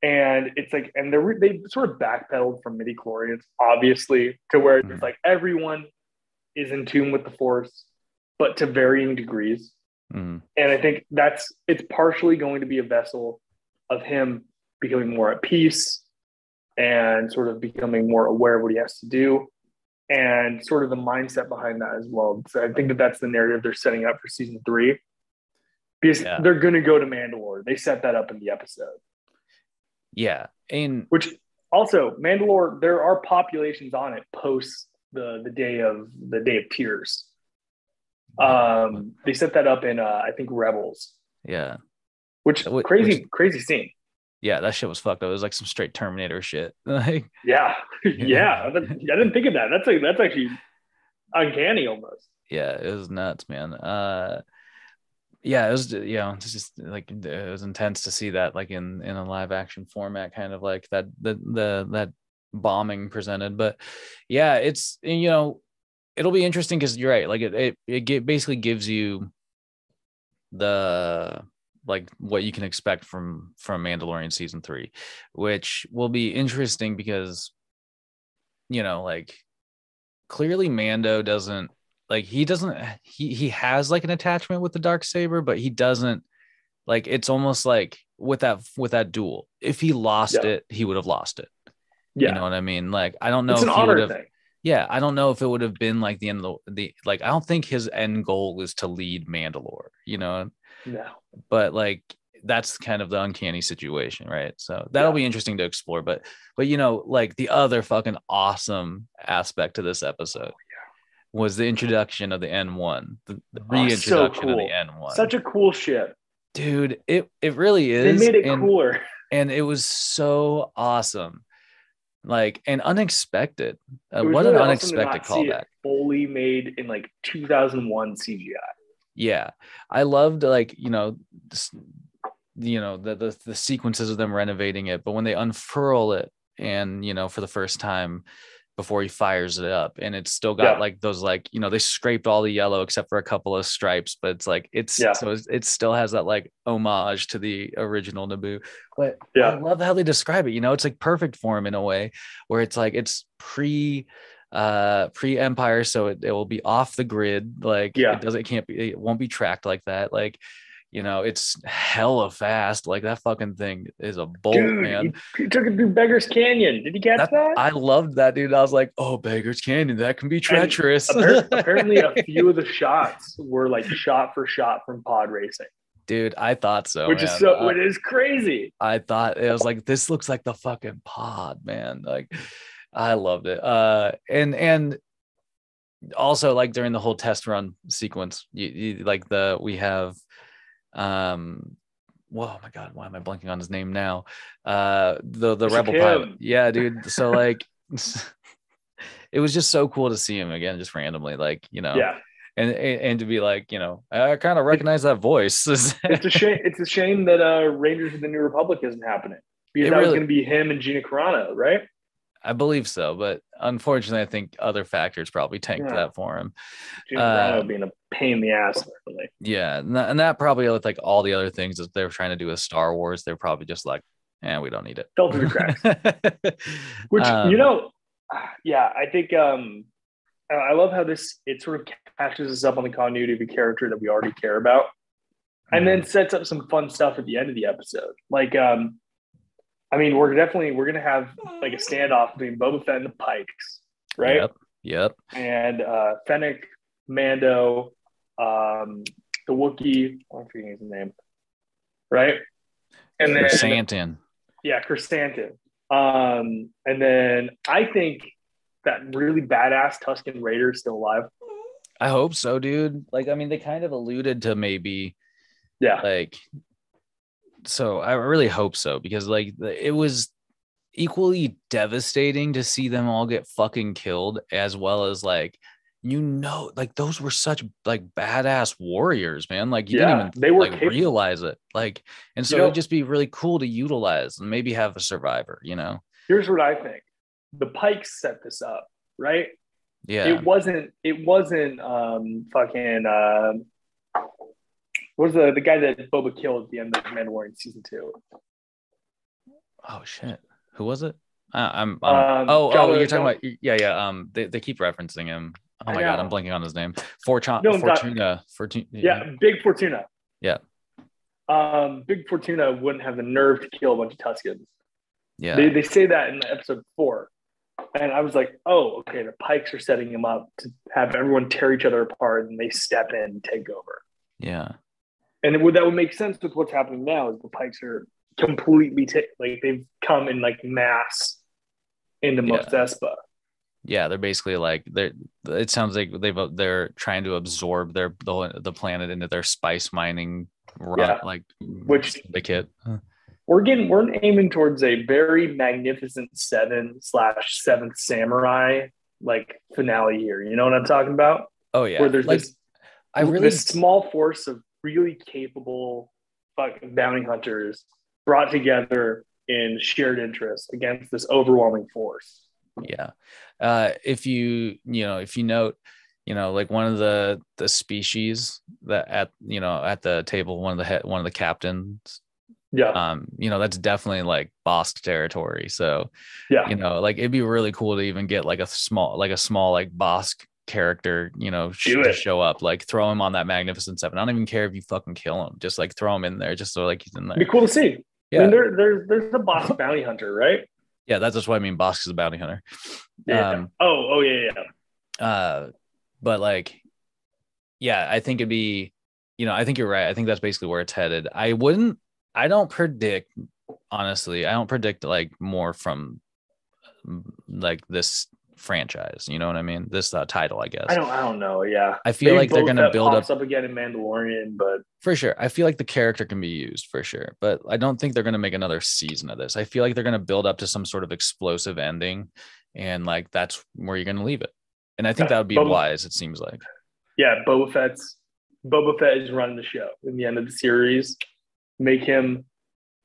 Speaker 3: And it's like, and they sort of backpedaled from midichlorians, obviously, to where it's like everyone is in tune with the Force, but to varying degrees. And I think it's partially going to be a vessel of him becoming more at peace and sort of becoming more aware of what he has to do, and sort of the mindset behind that as well. So I think that's the narrative they're setting up for season 3, because they're going to go to Mandalore. They set that up in the episode.
Speaker 2: Yeah. And
Speaker 3: which also Mandalore, there are populations on it post the day of Tears. They set that up in I think Rebels.
Speaker 2: Yeah.
Speaker 3: Which crazy scene.
Speaker 2: Yeah, that shit was fucked up. It was like some straight Terminator shit. Like,
Speaker 3: yeah. I didn't think of that. That's actually uncanny almost.
Speaker 2: Yeah, it was nuts, man. It was, you know, it's just like it was intense to see that like in a live action format, kind of like that bombing presented. But yeah, it's, you know, it'll be interesting because you're right. Like it basically gives you the like what you can expect from Mandalorian season 3, which will be interesting because, you know, like clearly Mando doesn't like, he has like an attachment with the Darksaber, but he doesn't like, it's almost like with that duel, if he lost it, he would have lost it. You know what I mean? Like, I don't know if he would have. Yeah, I don't know if it would have been like the end of the like. I don't think his end goal is to lead Mandalore. You know.
Speaker 3: No.
Speaker 2: But like, that's kind of the uncanny situation, right? So that'll be interesting to explore. But you know, like the other fucking awesome aspect to this episode was the introduction of the N1, the reintroduction of the N1.
Speaker 3: Such a cool ship,
Speaker 2: dude. It really is.
Speaker 3: They made it cooler,
Speaker 2: and it was so awesome. Like, and unexpected. What
Speaker 3: really
Speaker 2: an unexpected callback.
Speaker 3: Fully made in like 2001 CGI.
Speaker 2: Yeah, I loved like, you know, the sequences of them renovating it, but when they unfurl it and, you know, for the first time, before he fires it up, and it's still got like those, like, you know, they scraped all the yellow except for a couple of stripes, but it's like it still has that like homage to the original Naboo. But I love how they describe it. You know, it's like perfect for him in a way where it's like it's pre Empire, so it will be off the grid, like it won't be tracked like that, like, you know, it's hella fast. Like that fucking thing is a bolt, dude, man.
Speaker 3: He took it through Beggar's Canyon. Did you catch that?
Speaker 2: I loved that, dude. I was like, oh, Beggar's Canyon, that can be treacherous.
Speaker 3: Apparently a few of the shots were like shot for shot from pod racing.
Speaker 2: Dude, I thought so.
Speaker 3: Which is crazy.
Speaker 2: I thought it was like, this looks like the fucking pod, man. Like, I loved it. And also, like, during the whole test run sequence, we have whoa, my god, why am I blanking on his name now? The rebel pilot. Yeah, dude. So like it was just so cool to see him again, just randomly, like, you know.
Speaker 3: Yeah.
Speaker 2: And to be like, you know, I kind of recognize that voice. It's
Speaker 3: a shame that Rangers of the New Republic isn't happening, because that was going to be him and Gina Carano, right?
Speaker 2: I believe so, but unfortunately, I think other factors probably tanked that for him.
Speaker 3: Gina Carano being a pain in the ass, really.
Speaker 2: Yeah, and that probably, with like all the other things that they're trying to do with Star Wars, they're probably just like, we don't need it.
Speaker 3: Fell through the cracks. Which, you know, I think I love how it sort of catches us up on the continuity of a character that we already care about, and then sets up some fun stuff at the end of the episode. Like, I mean, we're going to have like a standoff between Boba Fett and the Pikes, right?
Speaker 2: Yep.
Speaker 3: And Fennec, Mando, the Wookiee, I'm forgetting his name, right? And then
Speaker 2: Chrysanthemum.
Speaker 3: Yeah, Chrysanthemum. And then I think that really badass Tusken Raider is still alive.
Speaker 2: I hope so, dude. Like, I mean, they kind of alluded to maybe, like. So I really hope so, because like it was equally devastating to see them all get fucking killed, as well as like, you know, like those were such like badass warriors, man. Like you didn't even like realize it. Like, and so it'd just be really cool to utilize and maybe have a survivor, you know. Here's
Speaker 3: what I think. The Pikes set this up, right?
Speaker 2: Yeah.
Speaker 3: It wasn't what was the guy that Boba killed at the end of Mandalorian season 2?
Speaker 2: Oh shit, who was it? You're talking about they keep referencing him. Oh my god, I'm blanking on his name. Fortuna.
Speaker 3: Yeah, Big Fortuna.
Speaker 2: Yeah.
Speaker 3: Big Fortuna wouldn't have the nerve to kill a bunch of Tuskens.
Speaker 2: Yeah.
Speaker 3: They say that in episode 4. And I was like, oh, okay, the Pikes are setting him up to have everyone tear each other apart, and they step in and take over.
Speaker 2: Yeah.
Speaker 3: And that would make sense with what's happening now, is the Pikes are completely like they've come in like mass into Mos Espa.
Speaker 2: Yeah, they're basically like it sounds like they're trying to absorb the planet into their spice mining run,
Speaker 3: which
Speaker 2: the kit.
Speaker 3: We're aiming towards a very Magnificent 7/7th Samurai like finale here. You know what I'm talking about?
Speaker 2: Oh yeah.
Speaker 3: Where there's this small force of really capable fucking bounty hunters brought together in shared interest against this overwhelming force.
Speaker 2: Yeah. If you note, like one of the species that at the table, one of the captains, that's definitely like Bosk territory. So like it'd be really cool to even get like a small like Bosk character, to show up, like throw him on that Magnificent 7. I don't even care if you fucking kill him, just like throw him in there, just so like he's in there.
Speaker 3: It'd be cool to see. Yeah, I mean, there's a Bosk bounty hunter, right?
Speaker 2: Yeah, that's just what I mean. Bosk is a bounty hunter.
Speaker 3: Yeah.
Speaker 2: But like, yeah, I think it'd be, I think you're right. I think that's basically where it's headed. I don't predict like more from like this franchise, you know what I mean? This title, I guess.
Speaker 3: I don't know. Yeah,
Speaker 2: I feel like they're gonna build
Speaker 3: up again in Mandalorian, but
Speaker 2: for sure, I feel like the character can be used for sure, but I don't think they're gonna make another season of this. I feel like they're gonna build up to some sort of explosive ending, and like that's where you're gonna leave it. And I think that would be wise. It seems like.
Speaker 3: Yeah, Boba Fett is running the show in the end of the series. Make him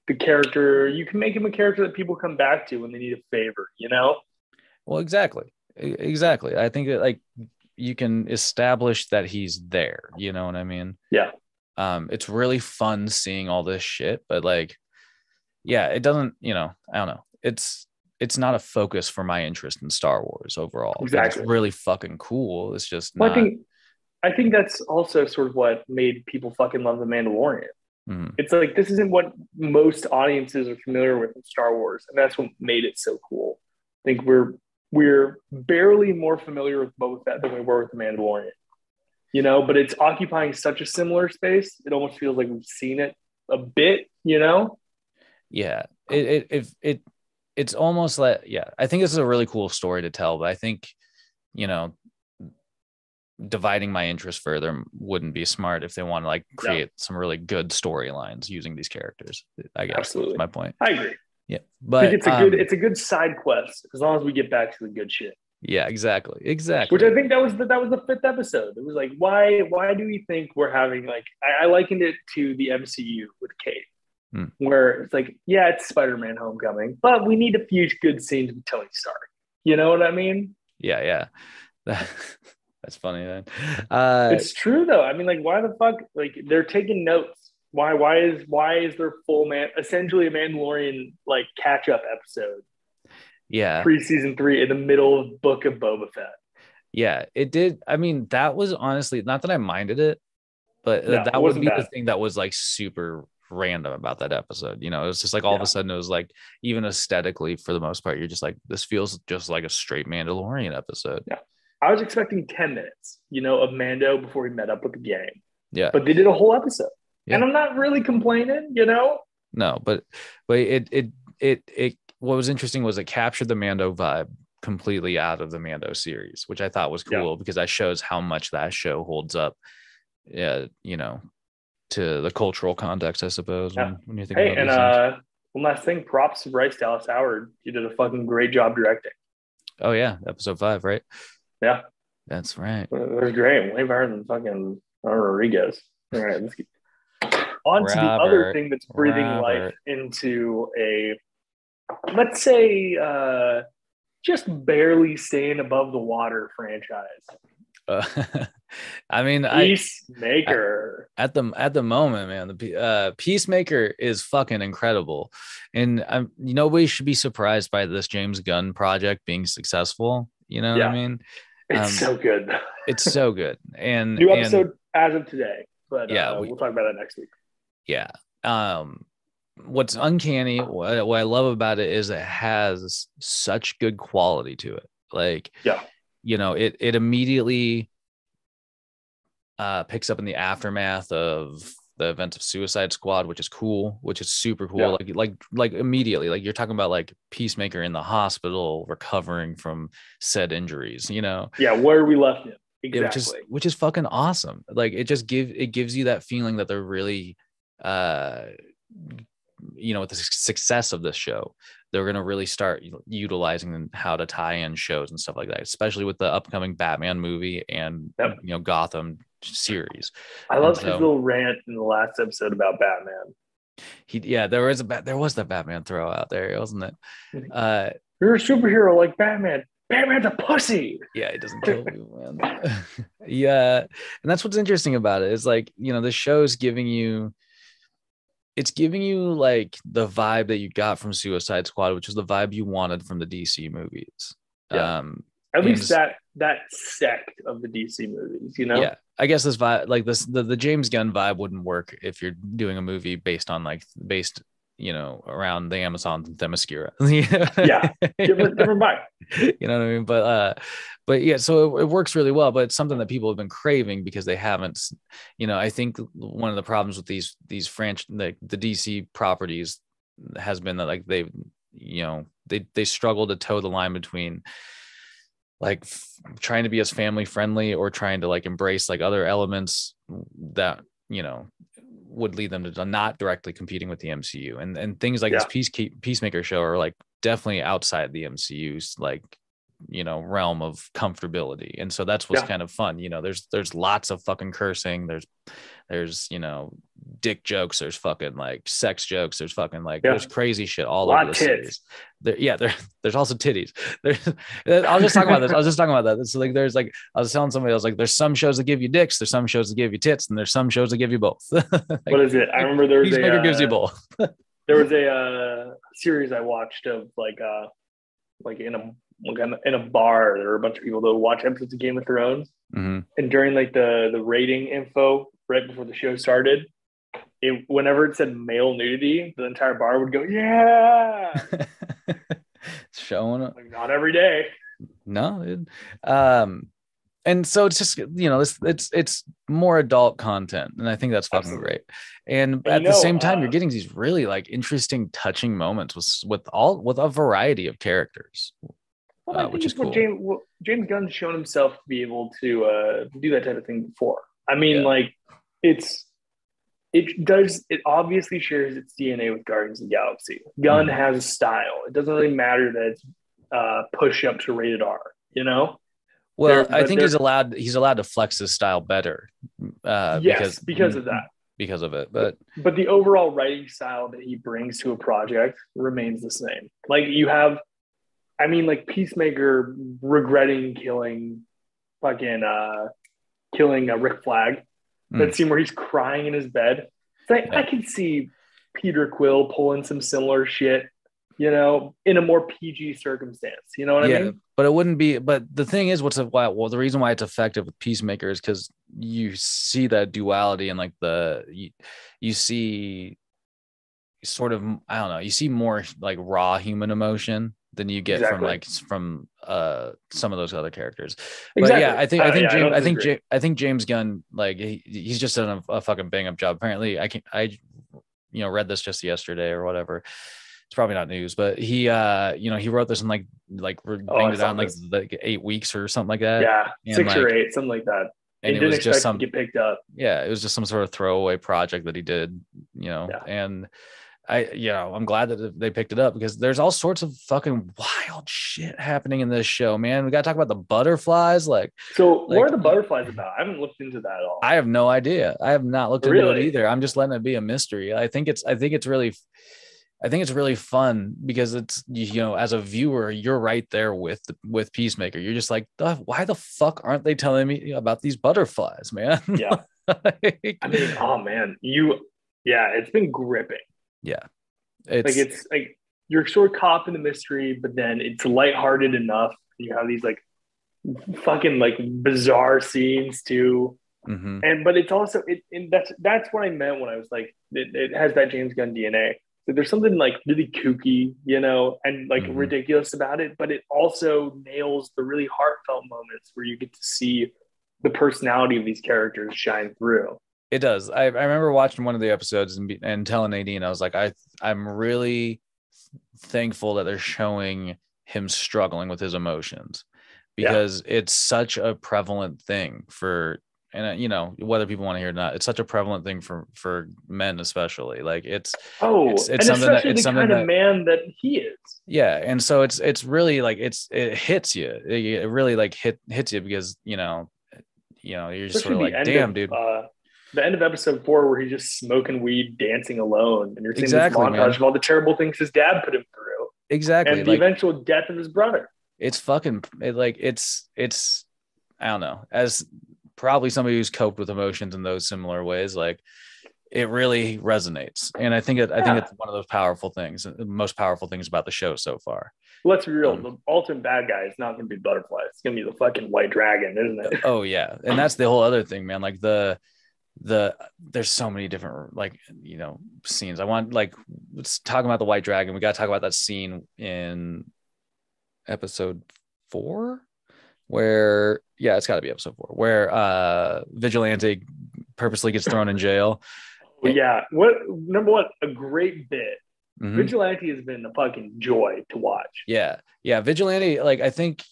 Speaker 3: the character. You can make him a character that people come back to when they need a favor.
Speaker 2: Well, exactly. Exactly. I think that like you can establish that he's there. You know what I mean?
Speaker 3: Yeah.
Speaker 2: It's really fun seeing all this shit, but like, yeah, it doesn't. I don't know. It's not a focus for my interest in Star Wars overall.
Speaker 3: Exactly.
Speaker 2: It's really fucking cool. It's just
Speaker 3: well,
Speaker 2: not.
Speaker 3: I think that's also sort of what made people fucking love The Mandalorian.
Speaker 2: Mm-hmm.
Speaker 3: It's like this isn't what most audiences are familiar with in Star Wars, and that's what made it so cool. I think we're barely more familiar with Boba Fett than we were with The Mandalorian. But it's occupying such a similar space. It almost feels like we've seen it a bit.
Speaker 2: Yeah. It's almost like, yeah, I think this is a really cool story to tell, but I think, dividing my interest further wouldn't be smart if they want to like create some really good storylines using these characters. I guess
Speaker 3: absolutely.
Speaker 2: That's my point.
Speaker 3: I agree.
Speaker 2: Yeah, but
Speaker 3: I think it's a good side quest as long as we get back to the good shit.
Speaker 2: Yeah, exactly.
Speaker 3: Which I think that was the fifth episode. It was like, why do we think we're having like I likened it to the MCU with Kate, where it's like, yeah, it's Spider-Man Homecoming, but we need a few good scenes with Tony Stark. You know what I mean?
Speaker 2: Yeah. That's funny, man.
Speaker 3: It's true though. I mean, like, why the fuck? Like, they're taking notes. Why is there essentially a Mandalorian like catch up episode?
Speaker 2: Yeah,
Speaker 3: pre-season 3 in the middle of Book of Boba Fett.
Speaker 2: Yeah, it did. I mean, that was honestly not that I minded it, but that would be the thing that was like super random about that episode. It was just like all of a sudden it was like, even aesthetically for the most part, you're just like, this feels just like a straight Mandalorian episode.
Speaker 3: Yeah. I was expecting 10 minutes, of Mando before he met up with the gang.
Speaker 2: Yeah.
Speaker 3: But they did a whole episode. Yeah. And I'm not really complaining,
Speaker 2: No, but it what was interesting was it captured the Mando vibe completely out of the Mando series, which I thought was cool because that shows how much that show holds up, to the cultural context, I suppose.
Speaker 3: Yeah.
Speaker 2: When you think about these things.
Speaker 3: One last thing, props to Bryce Dallas Howard. You did a fucking great job directing.
Speaker 2: Oh yeah, episode 5, right?
Speaker 3: Yeah,
Speaker 2: that's right.
Speaker 3: It was great. Way better than fucking Rodriguez. All right, let's get on to the other thing that's breathing life into a, let's say, just barely staying above the water franchise.
Speaker 2: I mean,
Speaker 3: Peacemaker.
Speaker 2: At the moment, man, the Peacemaker is fucking incredible, and nobody should be surprised by this James Gunn project being successful. You know what I mean?
Speaker 3: It's so good.
Speaker 2: It's so good, and
Speaker 3: new episode as of today. But we'll talk about that next week.
Speaker 2: Yeah. What's uncanny, what I love about it is it has such good quality to it. Like, it immediately picks up in the aftermath of the events of Suicide Squad, which is cool, which is super cool. Yeah. Like immediately, like you're talking about like Peacemaker in the hospital recovering from said injuries, Yeah,
Speaker 3: where we left him. Exactly.
Speaker 2: Which is fucking awesome. Like it gives you that feeling that they're really with the success of this show, they're going to really start utilizing how to tie in shows and stuff like that, especially with the upcoming Batman movie and Gotham series.
Speaker 3: I love his little rant in the last episode about Batman.
Speaker 2: There was that Batman throw out there, wasn't it?
Speaker 3: You're a superhero like Batman. Batman's a pussy.
Speaker 2: Yeah, he doesn't kill people, man. Yeah, and that's what's interesting about it. Is like, the show's giving you like the vibe that you got from Suicide Squad, which is the vibe you wanted from the DC movies.
Speaker 3: Yeah. At least that sect of the DC movies,
Speaker 2: Yeah, I guess this vibe, like the James Gunn vibe, wouldn't work if you're doing a movie based around the Amazon Themyscira.
Speaker 3: Yeah, different vibe.
Speaker 2: You know what I mean? But yeah, so it works really well. But it's something that people have been craving because they haven't. I think one of the problems with these the DC properties has been that like they struggle to toe the line between like trying to be as family friendly or trying to like embrace like other elements that would lead them to not directly competing with the MCU, and things like this Peacemaker show are like definitely outside the MCU's like realm of comfortability, and so that's what's kind of fun. There's lots of fucking cursing, there's dick jokes, there's fucking like sex jokes, there's fucking like there's crazy shit all over the series. There's also titties. I was just talking about this. It's like there's like I was telling somebody, I was like, there's some shows that give you dicks, there's some shows that give you tits, and there's some shows that give you both. Like,
Speaker 3: what is it? I remember there was
Speaker 2: Peacemaker gives you both.
Speaker 3: There was a series I watched of like in a bar, there were a bunch of people that would watch episodes of Game of Thrones, and during like the rating info right before the show started, whenever it said male nudity, the entire bar would go, yeah.
Speaker 2: Showing it.
Speaker 3: Like, not every day.
Speaker 2: No. And so it's just, it's more adult content, and I think that's fucking great. And at the same time, you're getting these really like interesting, touching moments with a variety of characters, which is cool.
Speaker 3: James Gunn's shown himself to be able to do that type of thing before. I mean, like it obviously shares its DNA with Guardians of the Galaxy. Gunn has a style. It doesn't really matter that it's push up to rated R,
Speaker 2: Well, I think he's allowed to flex his style better.
Speaker 3: Because of that.
Speaker 2: Because of it. But
Speaker 3: the overall writing style that he brings to a project remains the same. Like you have, I mean, like Peacemaker regretting killing Rick Flag. That scene where he's crying in his bed. It's like, I can see Peter Quill pulling some similar shit, in a more PG circumstance. You know what I mean?
Speaker 2: But it wouldn't be. But the thing is, the reason why it's effective with Peacemaker is because you see that duality and like you see sort of, I don't know, you see more like raw human emotion than you get from some of those other characters. But yeah, I think James Gunn, like he's just done a fucking bang up job. Apparently, I read this just yesterday or whatever. It's probably not news, but he he wrote this in like banged it out in like 8 weeks or something like that.
Speaker 3: Yeah,
Speaker 2: and
Speaker 3: 6 or 8, something like that.
Speaker 2: And it was just
Speaker 3: to get picked up.
Speaker 2: Yeah, it was just some sort of throwaway project that he did, and I'm glad that they picked it up because there's all sorts of fucking wild shit happening in this show, man. We got to talk about the butterflies. What
Speaker 3: are the butterflies about? I haven't looked into that at all.
Speaker 2: I have no idea. I have not looked into it either. I'm just letting it be a mystery. I think it's really fun because it's, as a viewer, you're right there with Peacemaker. You're just like, why the fuck aren't they telling me about these butterflies, man?
Speaker 3: Yeah. I mean, oh man, it's been gripping.
Speaker 2: Yeah.
Speaker 3: It's like you're sort of caught in the mystery, but then it's lighthearted enough. You have these like fucking like bizarre scenes too. But it's also that's what I meant when I was like, it has that James Gunn DNA. So there's something like really kooky, and like ridiculous about it, but it also nails the really heartfelt moments where you get to see the personality of these characters shine through.
Speaker 2: It does. I remember watching one of the episodes and telling Nadine, I was like, I'm really thankful that they're showing him struggling with his emotions because it's such a prevalent thing whether people want to hear it or not, it's such a prevalent thing for men, especially. Like it's something that it's something
Speaker 3: kind of man that he is.
Speaker 2: Yeah. And so it's really like, it hits you. It really like hits you because, you're just sort of like, damn, dude.
Speaker 3: The end of episode 4 where he's just smoking weed, dancing alone, and you're seeing this montage of all the terrible things his dad put him through.
Speaker 2: Exactly.
Speaker 3: And the eventual death of his brother.
Speaker 2: It's I don't know, as probably somebody who's coped with emotions in those similar ways, like it really resonates. And I think it's one of those powerful things, the most powerful things about the show so far.
Speaker 3: Let's be real. The ultimate bad guy is not going to be Butterfly. It's going to be the fucking White Dragon, isn't it?
Speaker 2: Oh yeah. And that's the whole other thing, man. Like there's so many different scenes. I want let's talk about the White Dragon. We got to talk about that scene in episode 4 where it's got to be episode 4 where Vigilante purposely gets thrown in jail.
Speaker 3: Number one, a great bit. Vigilante has been a fucking joy to watch.
Speaker 2: Vigilante, like I think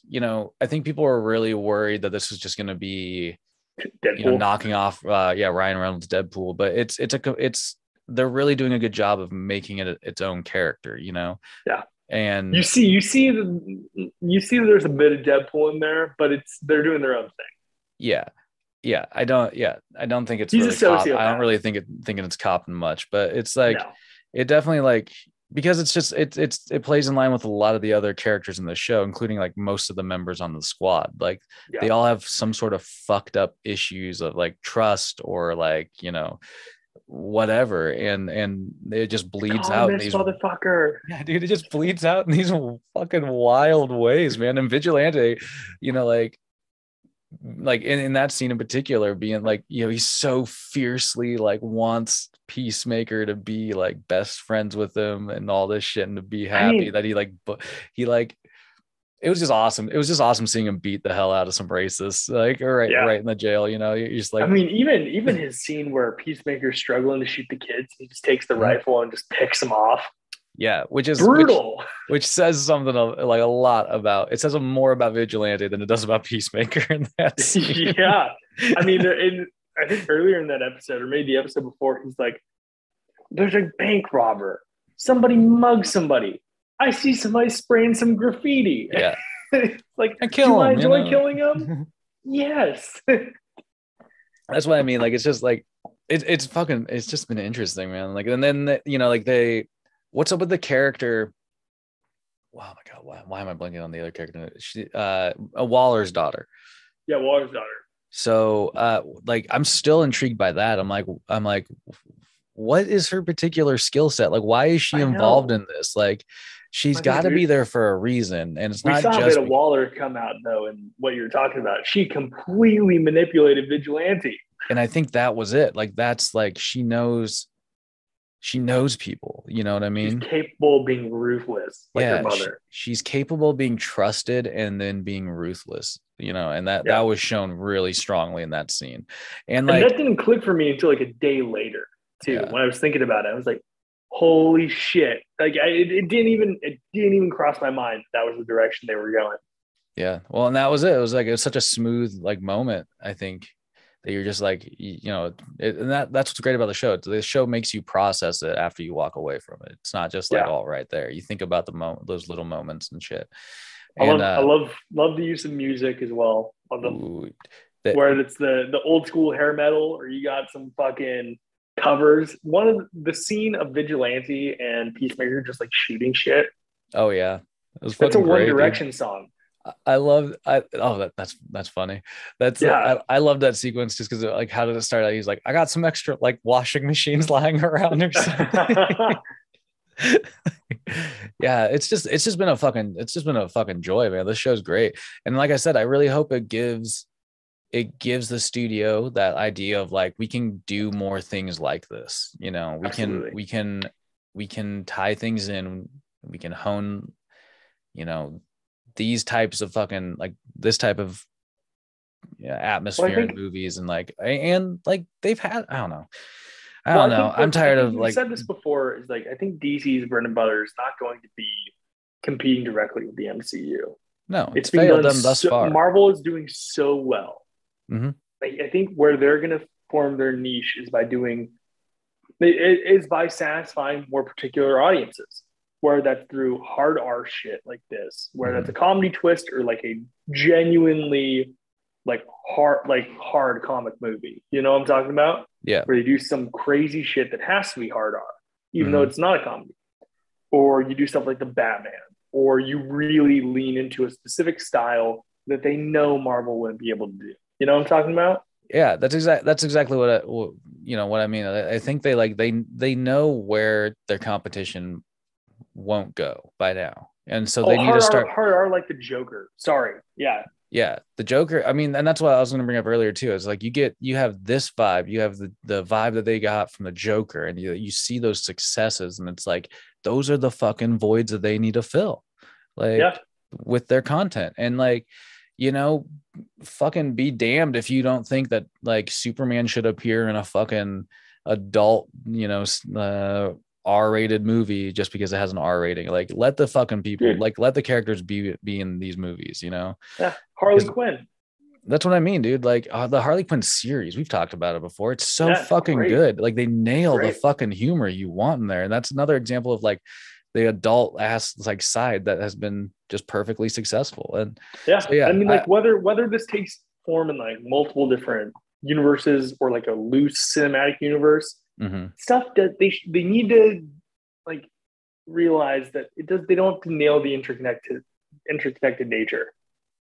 Speaker 2: people are really worried that this was just going to be knocking off Ryan Reynolds' Deadpool, but they're really doing a good job of making it its own character, and you see that there's a bit of Deadpool in there, but they're doing their own thing. Yeah, I don't think it's
Speaker 3: He's
Speaker 2: really
Speaker 3: a
Speaker 2: cop.
Speaker 3: sociopath.
Speaker 2: I don't really thinking it's copping much, but it's like
Speaker 3: No.
Speaker 2: it definitely like because it's just it plays in line with a lot of the other characters in the show, including like most of the members on the squad. Like they all have some sort of fucked up issues of like trust or like, you know, whatever, and it just bleeds out in these
Speaker 3: motherfucker.
Speaker 2: Yeah, dude, it just bleeds out in these fucking wild ways, man. And Vigilante, you know, like in that scene in particular, being like, you know, he's so fiercely like wants Peacemaker to be like best friends with him and all this shit and to be happy that he like it was just awesome. It was just awesome seeing him beat the hell out of some racists, like right in the jail. You know, you're just like,
Speaker 3: I mean, even his scene where Peacemaker's struggling to shoot the kids, he just takes the rifle and just picks them off.
Speaker 2: Yeah, which is
Speaker 3: brutal.
Speaker 2: Which says something like a lot about. It says more about Vigilante than it does about Peacemaker in that scene.
Speaker 3: Yeah, I mean, I think earlier in that episode, or maybe the episode before, he's like, "There's a bank robber. Somebody mugged somebody. I see somebody spraying some graffiti."
Speaker 2: Yeah,
Speaker 3: like,
Speaker 2: do
Speaker 3: I enjoy killing him? Yes.
Speaker 2: That's what I mean. Like, it's just like it's fucking. It's just been interesting, man. Like, and then you know, like what's up with the character? Oh my god, why am I blanking on the other character? She, Waller's daughter.
Speaker 3: Yeah, Waller's daughter.
Speaker 2: So, like, I'm still intrigued by that. I'm like, what is her particular skill set? Like, why is she involved in this? Like, she's got to be there for a reason, and it's not just. We saw a bit
Speaker 3: of Waller come out though, and what you're talking about. She completely manipulated Vigilante,
Speaker 2: and I think that was it. Like, that's like she knows people, you know what I mean?
Speaker 3: She's capable of being ruthless, like her mother.
Speaker 2: She's capable of being trusted and then being ruthless, you know, and that was shown really strongly in that scene. And like
Speaker 3: that didn't click for me until like a day later, too. Yeah. When I was thinking about it, I was like, holy shit. Like it didn't even cross my mind that was the direction they were going.
Speaker 2: Yeah. Well, and that was it. It was such a smooth like moment, I think. That you're just like, you know, and that's what's great about the show. The show makes you process it after you walk away from it. It's not just like all right there. You think about those little moments and shit. And
Speaker 3: I love the use of music as well. Where it's the old school hair metal, or you got some fucking covers. One of the scene of Vigilante and Peacemaker just like shooting shit.
Speaker 2: Oh yeah,
Speaker 3: that's a One Direction song.
Speaker 2: That's funny. I love that sequence just because like how did it start out? He's like, I got some extra like washing machines lying around or something. Yeah, it's just been a fucking joy, man. This show's great. And like I said, I really hope it gives the studio that idea of like we can do more things like this. You know, we can tie things in, we can hone, you know, these types of fucking like this type of atmosphere in movies and like they've had I don't know. I'm tired of like
Speaker 3: said this before is like I think DC's bread and butter is not going to be competing directly with the MCU.
Speaker 2: No, it's failed them thus far.
Speaker 3: Marvel is doing so well.
Speaker 2: Mm-hmm.
Speaker 3: Like, I think where they're going to form their niche is by satisfying more particular audiences. Where that's through hard R shit like this, where that's a comedy twist or like a genuinely like hard comic movie. You know what I'm talking about?
Speaker 2: Yeah.
Speaker 3: Where they do some crazy shit that has to be hard R, even though it's not a comedy. Or you do stuff like the Batman, or you really lean into a specific style that they know Marvel wouldn't be able to do. You know what I'm talking about?
Speaker 2: Yeah, that's exactly what I mean. I think they know where their competition won't go by now, and so they need to start
Speaker 3: hard R like the Joker. Sorry,
Speaker 2: yeah, the Joker. I mean, and that's what I was going to bring up earlier too. It's like you have this vibe, you have the vibe that they got from the Joker, and you see those successes, and it's like those are the fucking voids that they need to fill, like with their content, and like, you know, fucking be damned if you don't think that like Superman should appear in a fucking adult, you know, R-rated movie just because it has an R rating. Like, let the fucking people, like, let the characters be in these movies, you know?
Speaker 3: Yeah, Harley Quinn.
Speaker 2: That's what I mean, dude. Like, the Harley Quinn series, we've talked about it before. It's so fucking good. Like, they nail the fucking humor you want in there. And that's another example of, like, the adult ass, like, side that has been just perfectly successful. And
Speaker 3: I mean, like, whether this takes form in, like, multiple different universes or like a loose cinematic universe, stuff that they need to like realize that they don't have to nail the interconnected nature.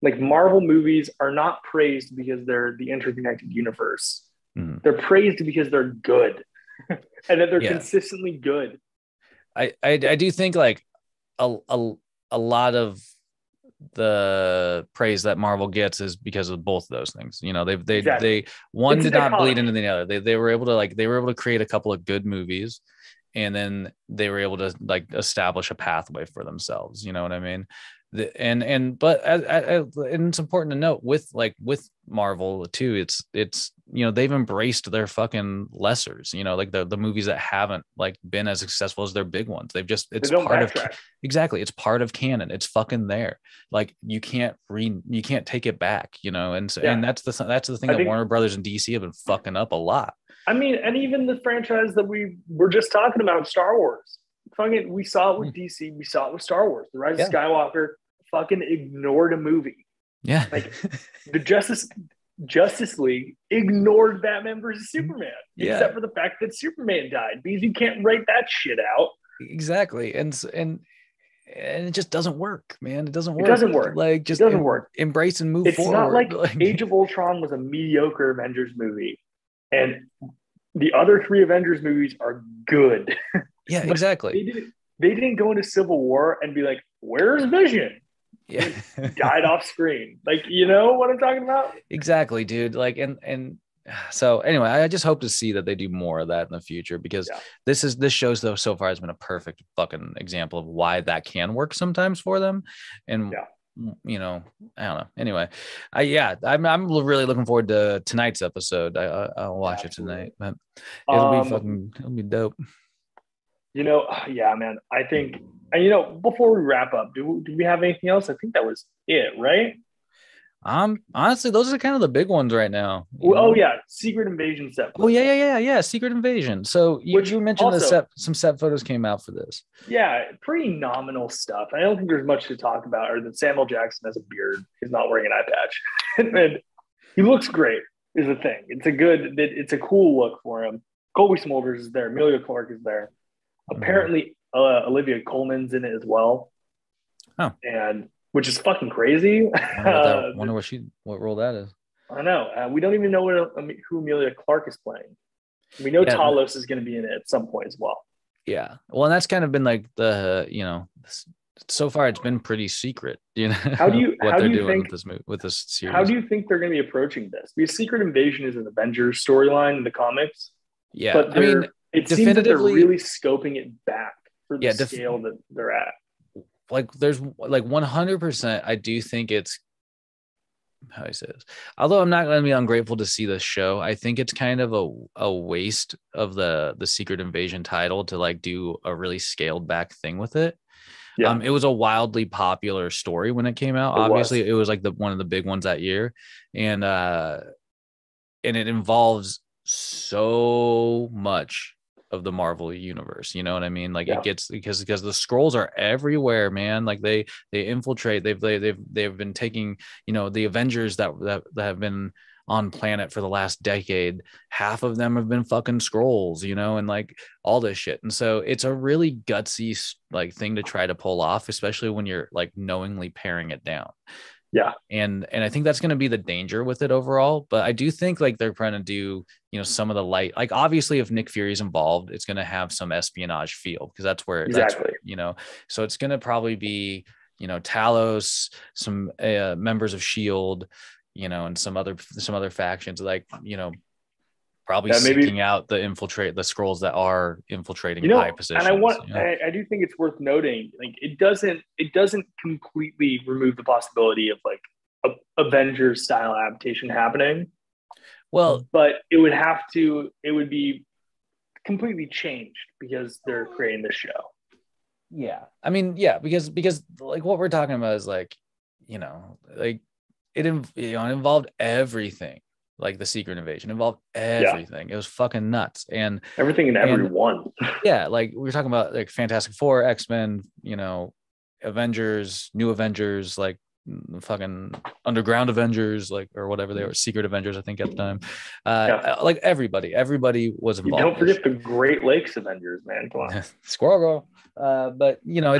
Speaker 3: Like Marvel movies are not praised because they're the interconnected universe. They're praised because they're good and that they're consistently good.
Speaker 2: I do think like a lot of the praise that Marvel gets is because of both of those things. You know, they one did not bleed into the other. They were able to create a couple of good movies, and then they were able to like establish a pathway for themselves. You know what I mean? But and it's important to note with Marvel too, it's you know, they've embraced their fucking lessers, you know, like the movies that haven't like been as successful as their big ones. It's part of it's part of canon. It's fucking there. Like you can't take it back, you know. And so and that's the thing that Warner Brothers and DC have been fucking up a lot.
Speaker 3: I mean, and even the franchise that we were just talking about, Star Wars. Fucking, we saw it with DC, we saw it with Star Wars. The Rise of Skywalker fucking ignored a movie.
Speaker 2: Yeah.
Speaker 3: Like the Justice League ignored Batman versus Superman, except for the fact that Superman died, because you can't write that shit out.
Speaker 2: Exactly. And it just doesn't work, man. It doesn't work.
Speaker 3: It doesn't work.
Speaker 2: Like just
Speaker 3: work.
Speaker 2: Embrace and move forward.
Speaker 3: It's not like Age of Ultron was a mediocre Avengers movie, and the other 3 Avengers movies are good.
Speaker 2: Yeah, exactly.
Speaker 3: They didn't go into Civil War and be like, "Where's Vision?"
Speaker 2: Yeah,
Speaker 3: died off screen. Like, you know what I'm talking about?
Speaker 2: Exactly, dude. Like, and so anyway, I just hope to see that they do more of that in the future, because this shows though so far has been a perfect fucking example of why that can work sometimes for them. And you know, I don't know. Anyway, I'm really looking forward to tonight's episode. I'll watch it tonight, but it'll be dope.
Speaker 3: You know, man. I think, and you know, before we wrap up, do we have anything else? I think that was it, right?
Speaker 2: Honestly, those are kind of the big ones right now.
Speaker 3: Secret Invasion set.
Speaker 2: Oh yeah, Secret Invasion. So you mentioned also, some set photos came out for this.
Speaker 3: Yeah, pretty nominal stuff. I don't think there's much to talk about, or that Samuel Jackson has a beard. He's not wearing an eye patch, and he looks great. Is the thing. It's a cool look for him. Colby Smulders is there. Emilia Clarke is there. Apparently, Olivia Colman's in it as well.
Speaker 2: Oh,
Speaker 3: and which is fucking crazy.
Speaker 2: Wonder what role that is.
Speaker 3: I know. We don't even know who Emilia Clarke is playing. We know Talos is going to be in it at some point as well.
Speaker 2: Yeah. Well, and that's kind of been like the, you know, so far it's been pretty secret, you know, what they're doing with this series.
Speaker 3: How do you think they're going to be approaching this? Because Secret Invasion is an Avengers storyline in the comics.
Speaker 2: Yeah.
Speaker 3: But it seems that they're really scoping it back for the scale that they're at.
Speaker 2: Like there's like 100%. I do think it's, how do I say this? Although I'm not going to be ungrateful to see this show, I think it's kind of a waste of the Secret Invasion title to like do a really scaled back thing with it. Yeah. It was a wildly popular story when it came out. Obviously, it was like one of the big ones that year, and it involves so much of the Marvel universe, you know what I mean? Like it gets, because the scrolls are everywhere, man. Like they infiltrate. They've been taking, you know, the Avengers that have been on planet for the last decade. Half of them have been fucking scrolls, you know, and like all this shit. And so it's a really gutsy like thing to try to pull off, especially when you're like knowingly paring it down.
Speaker 3: Yeah.
Speaker 2: And I think that's going to be the danger with it overall. But I do think like they're trying to do, you know, some of the light, like obviously if Nick Fury's involved, it's going to have some espionage feel, because that's where, you know, so it's going to probably be, you know, Talos, some members of S.H.I.E.L.D., you know, and some other factions, like, you know, probably seeking out the scrolls that are infiltrating high positions.
Speaker 3: And I do think it's worth noting, like it doesn't completely remove the possibility of like a Avengers style adaptation happening.
Speaker 2: Well,
Speaker 3: but it would be completely changed because they're creating this show.
Speaker 2: Yeah. I mean, yeah, because like what we're talking about is like, you know, like it involved everything. Like the Secret Invasion involved everything. It was fucking nuts. And
Speaker 3: everything and everyone.
Speaker 2: Yeah. Like we were talking about like Fantastic Four, X-Men, you know, Avengers, New Avengers, like fucking underground Avengers, like, or whatever they were, Secret Avengers, I think at the time. Like everybody was involved.
Speaker 3: You don't forget the Great Lakes Avengers, man. Come on.
Speaker 2: Squirrel Girl. But you know,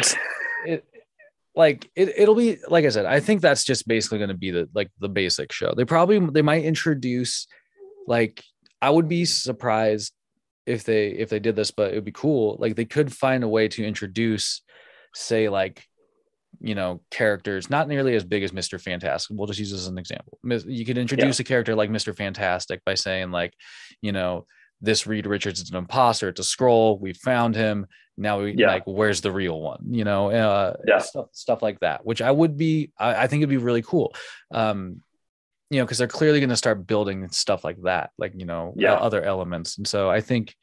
Speaker 2: it'll be, like I said, I think that's just basically going to be the basic show. They might introduce, like, I would be surprised if they did this, but it would be cool. Like, they could find a way to introduce, say, like, you know, characters not nearly as big as Mr. Fantastic. We'll just use this as an example. You could introduce a character like Mr. Fantastic by saying, like, you know, this Reed Richards is an imposter. It's a scroll. We found him. Now like, where's the real one? You know, stuff like that, which I think it'd be really cool. You know, because they're clearly going to start building stuff like that, like, you know, other elements. And so I think,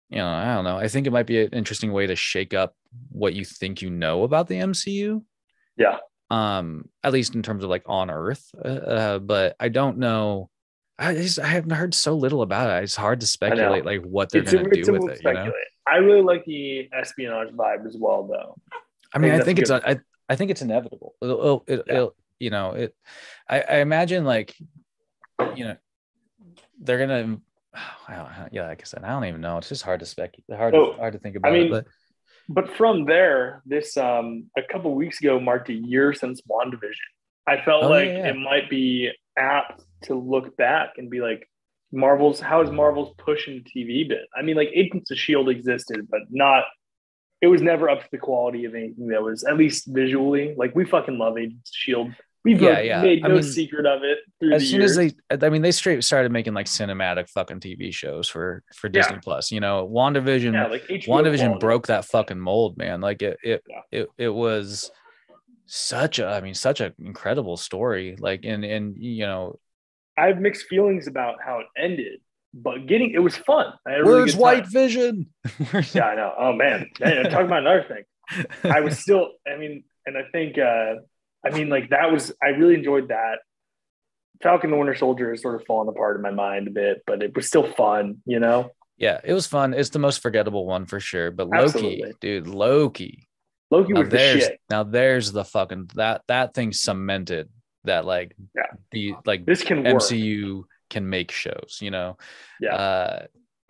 Speaker 2: you know, I don't know. I think it might be an interesting way to shake up what you think you know about the MCU.
Speaker 3: Yeah.
Speaker 2: At least in terms of like on Earth. But I don't know. I haven't heard so little about it. It's hard to speculate like what they're going to do with it. You know?
Speaker 3: I really like the espionage vibe as well, though.
Speaker 2: I mean, I think it's inevitable. It'll you know, I imagine, like, you know, they're gonna. Like I said, I don't even know. It's just hard to speculate. Hard to think about. I mean,
Speaker 3: but from there, this a couple of weeks ago marked a year since WandaVision. I felt it might be apt to look back and be like, how has Marvel's push in TV been? I mean, like, Agents of S.H.I.E.L.D. existed, but it was never up to the quality of anything that was, at least visually. Like, we fucking love Agents of S.H.I.E.L.D. We've made no secret of it through the years.
Speaker 2: They straight started making like cinematic fucking TV shows for Disney Plus. You know, WandaVision broke that fucking mold, man. Like it was such an incredible story. Like, and you know,
Speaker 3: I have mixed feelings about how it ended, but it was fun.
Speaker 2: Where's White Vision?
Speaker 3: Yeah, I know. Oh man, talking about another thing. I was still. I mean, and I think. I really enjoyed that. Falcon the Winter Soldier has sort of fallen apart in my mind a bit, but it was still fun, you know?
Speaker 2: Yeah, it was fun. It's the most forgettable one for sure. But Loki
Speaker 3: was the shit.
Speaker 2: Now there's the fucking that thing cemented that this can MCU work. Can make shows, you know?
Speaker 3: Yeah.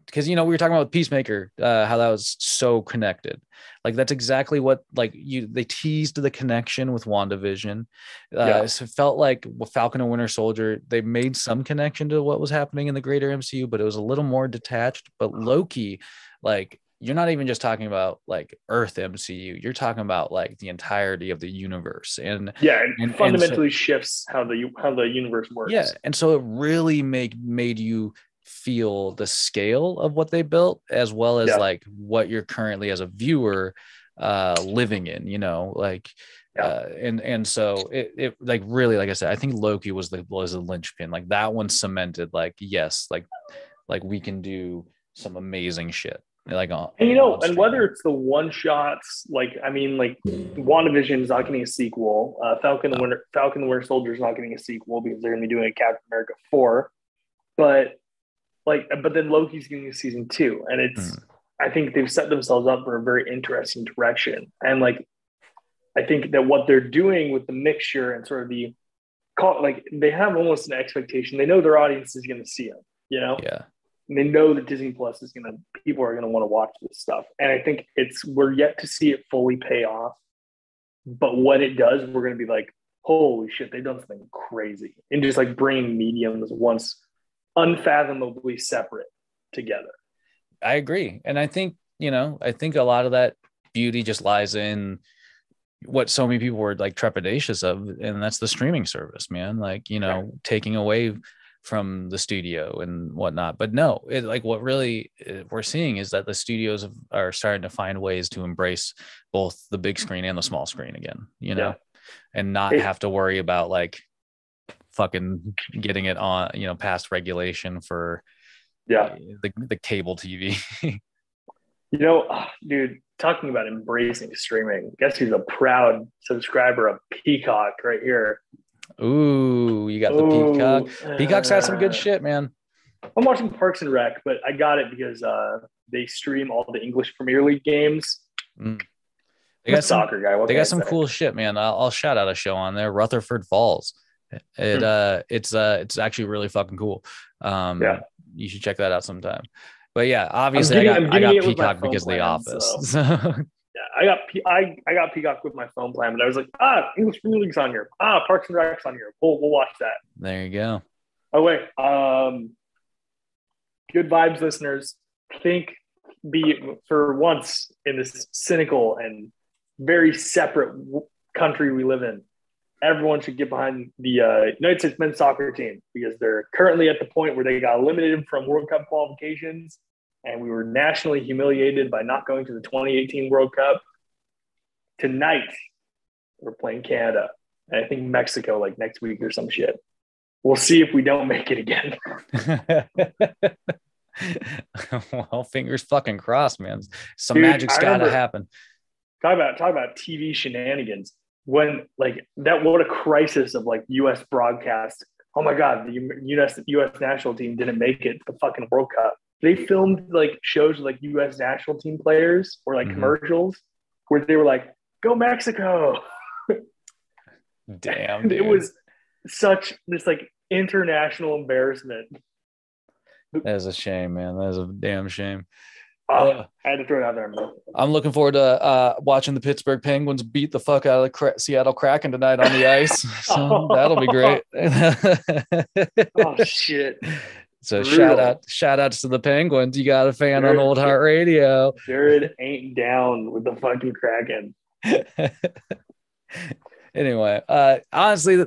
Speaker 2: Because, you know, we were talking about Peacemaker, how that was so connected. Like, that's exactly what, like, they teased the connection with WandaVision. So it felt like with Falcon and Winter Soldier, they made some connection to what was happening in the greater MCU, but it was a little more detached. But Loki, like, you're not even just talking about like Earth MCU. You're talking about like the entirety of the universe, and
Speaker 3: fundamentally shifts how the universe works.
Speaker 2: Yeah, and so it really made you feel the scale of what they built, as well as like what you're currently as a viewer living in, you know, like and so it like, really, like I said, I think Loki was a linchpin. Like, that one cemented, like, yes, like we can do some amazing shit, like,
Speaker 3: and you know, and whether it's the one shots, like, I mean, like, WandaVision is not getting a sequel, Falcon the Winter Soldier is not getting a sequel because they're going to be doing a Captain America 4, but then Loki's getting a season 2, and it's I think they've set themselves up for a very interesting direction. And like, I think that what they're doing with the mixture and sort of they have almost an expectation. They know their audience is going to see them, you know?
Speaker 2: Yeah.
Speaker 3: And they know that Disney Plus people are going to want to watch this stuff. And I think we're yet to see it fully pay off. But when it does, we're going to be like, holy shit, they've done something crazy. And just like bringing mediums once unfathomably separate together.
Speaker 2: I agree. And I think a lot of that beauty just lies in what so many people were like trepidatious of, and that's the streaming service, man. Like, you know, taking away from the studio and whatnot. But no, what really we're seeing is that the studios are starting to find ways to embrace both the big screen and the small screen again, you know, and not have to worry about like fucking getting it on, you know, past regulation for the cable TV.
Speaker 3: You know, dude, talking about embracing streaming, guess who's a proud subscriber of Peacock right here?
Speaker 2: Ooh, you got the Peacock. Peacock's had some good shit, man.
Speaker 3: I'm watching Parks and Rec, but I got it because they stream all the English Premier League games.
Speaker 2: They got
Speaker 3: soccer guy.
Speaker 2: They got some cool shit, man. I'll shout out a show on there, Rutherford Falls. It's actually really fucking cool. You should check that out sometime. But yeah, obviously I got Peacock because of The Office. So.
Speaker 3: Yeah, I got Peacock with my phone plan, but I was like, English Premier League's on here. Parks and Rec's on here. We'll watch that.
Speaker 2: There you go.
Speaker 3: Oh wait, good vibes, listeners. Be for once in this cynical and very separate country we live in. Everyone should get behind the United States men's soccer team because they're currently at the point where they got eliminated from World Cup qualifications, and we were nationally humiliated by not going to the 2018 World Cup. Tonight, we're playing Canada, and I think Mexico like next week or some shit. We'll see if we don't make it again.
Speaker 2: Well, fingers fucking crossed, man. Some magic's got to happen.
Speaker 3: Talk about TV shenanigans. When like that, what a crisis of like U.S. broadcast. Oh my God, the U.S. national team didn't make it to the fucking World Cup. They filmed like shows with like U.S. national team players or like commercials where they were like, "Go Mexico!"
Speaker 2: Damn, dude.
Speaker 3: It was such this like international embarrassment.
Speaker 2: That is a shame, man. That is a damn shame.
Speaker 3: I had to throw it out there, bro.
Speaker 2: I'm looking forward to watching the Pittsburgh Penguins beat the fuck out of the Seattle Kraken tonight on the ice. So that'll be great.
Speaker 3: Oh shit!
Speaker 2: So shout outs to the Penguins. You got a fan on Old Heart Radio.
Speaker 3: Jared ain't down with the fucking Kraken.
Speaker 2: Anyway, honestly,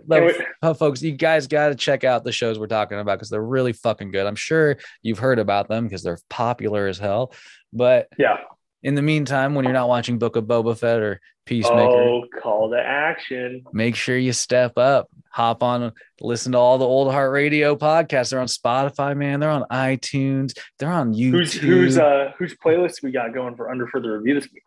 Speaker 2: folks, you guys got to check out the shows we're talking about because they're really fucking good. I'm sure you've heard about them because they're popular as hell. But
Speaker 3: yeah,
Speaker 2: in the meantime, when you're not watching Book of Boba Fett or Peacemaker,
Speaker 3: call to action.
Speaker 2: Make sure you step up, hop on, listen to all the Old Heart Radio podcasts. They're on Spotify, man. They're on iTunes. They're on YouTube.
Speaker 3: Whose playlist we got going for Under Further Review this week?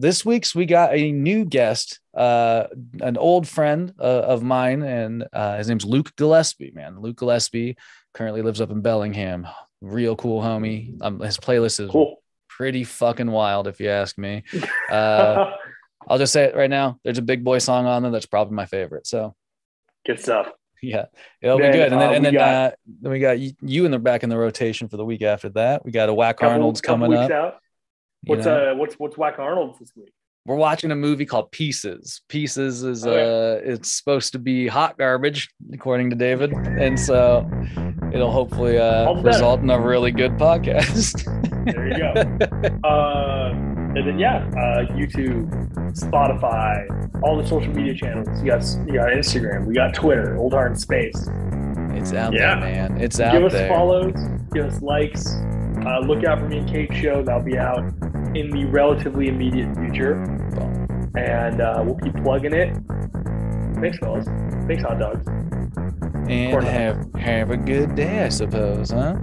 Speaker 2: This week's we got a new guest, an old friend of mine, and his name's Luke Gillespie, man. Luke Gillespie currently lives up in Bellingham. Real cool homie. His playlist is pretty fucking wild, if you ask me. I'll just say it right now. There's a Big Boy song on there that's probably my favorite. So
Speaker 3: good stuff.
Speaker 2: Yeah, it'll be good. And then we got you in the back in the rotation for the week after that. We got a Whack Arnold's coming up.
Speaker 3: Out. What's Whack Arnold's this week?
Speaker 2: We're watching a movie called Pieces. Pieces is it's supposed to be hot garbage, according to David, and so it'll hopefully result in a really good podcast.
Speaker 3: There you go. And then YouTube, Spotify, all the social media channels. You got Instagram, we got Twitter, Old Heart in Space.
Speaker 2: It's out there, man. It's out there.
Speaker 3: Give us follows, give us likes. Look out for me and Kate's show. That'll be out in the relatively immediate future. And we'll keep plugging it. Thanks, fellas. Thanks, hot dogs.
Speaker 2: And have a good day, I suppose, huh?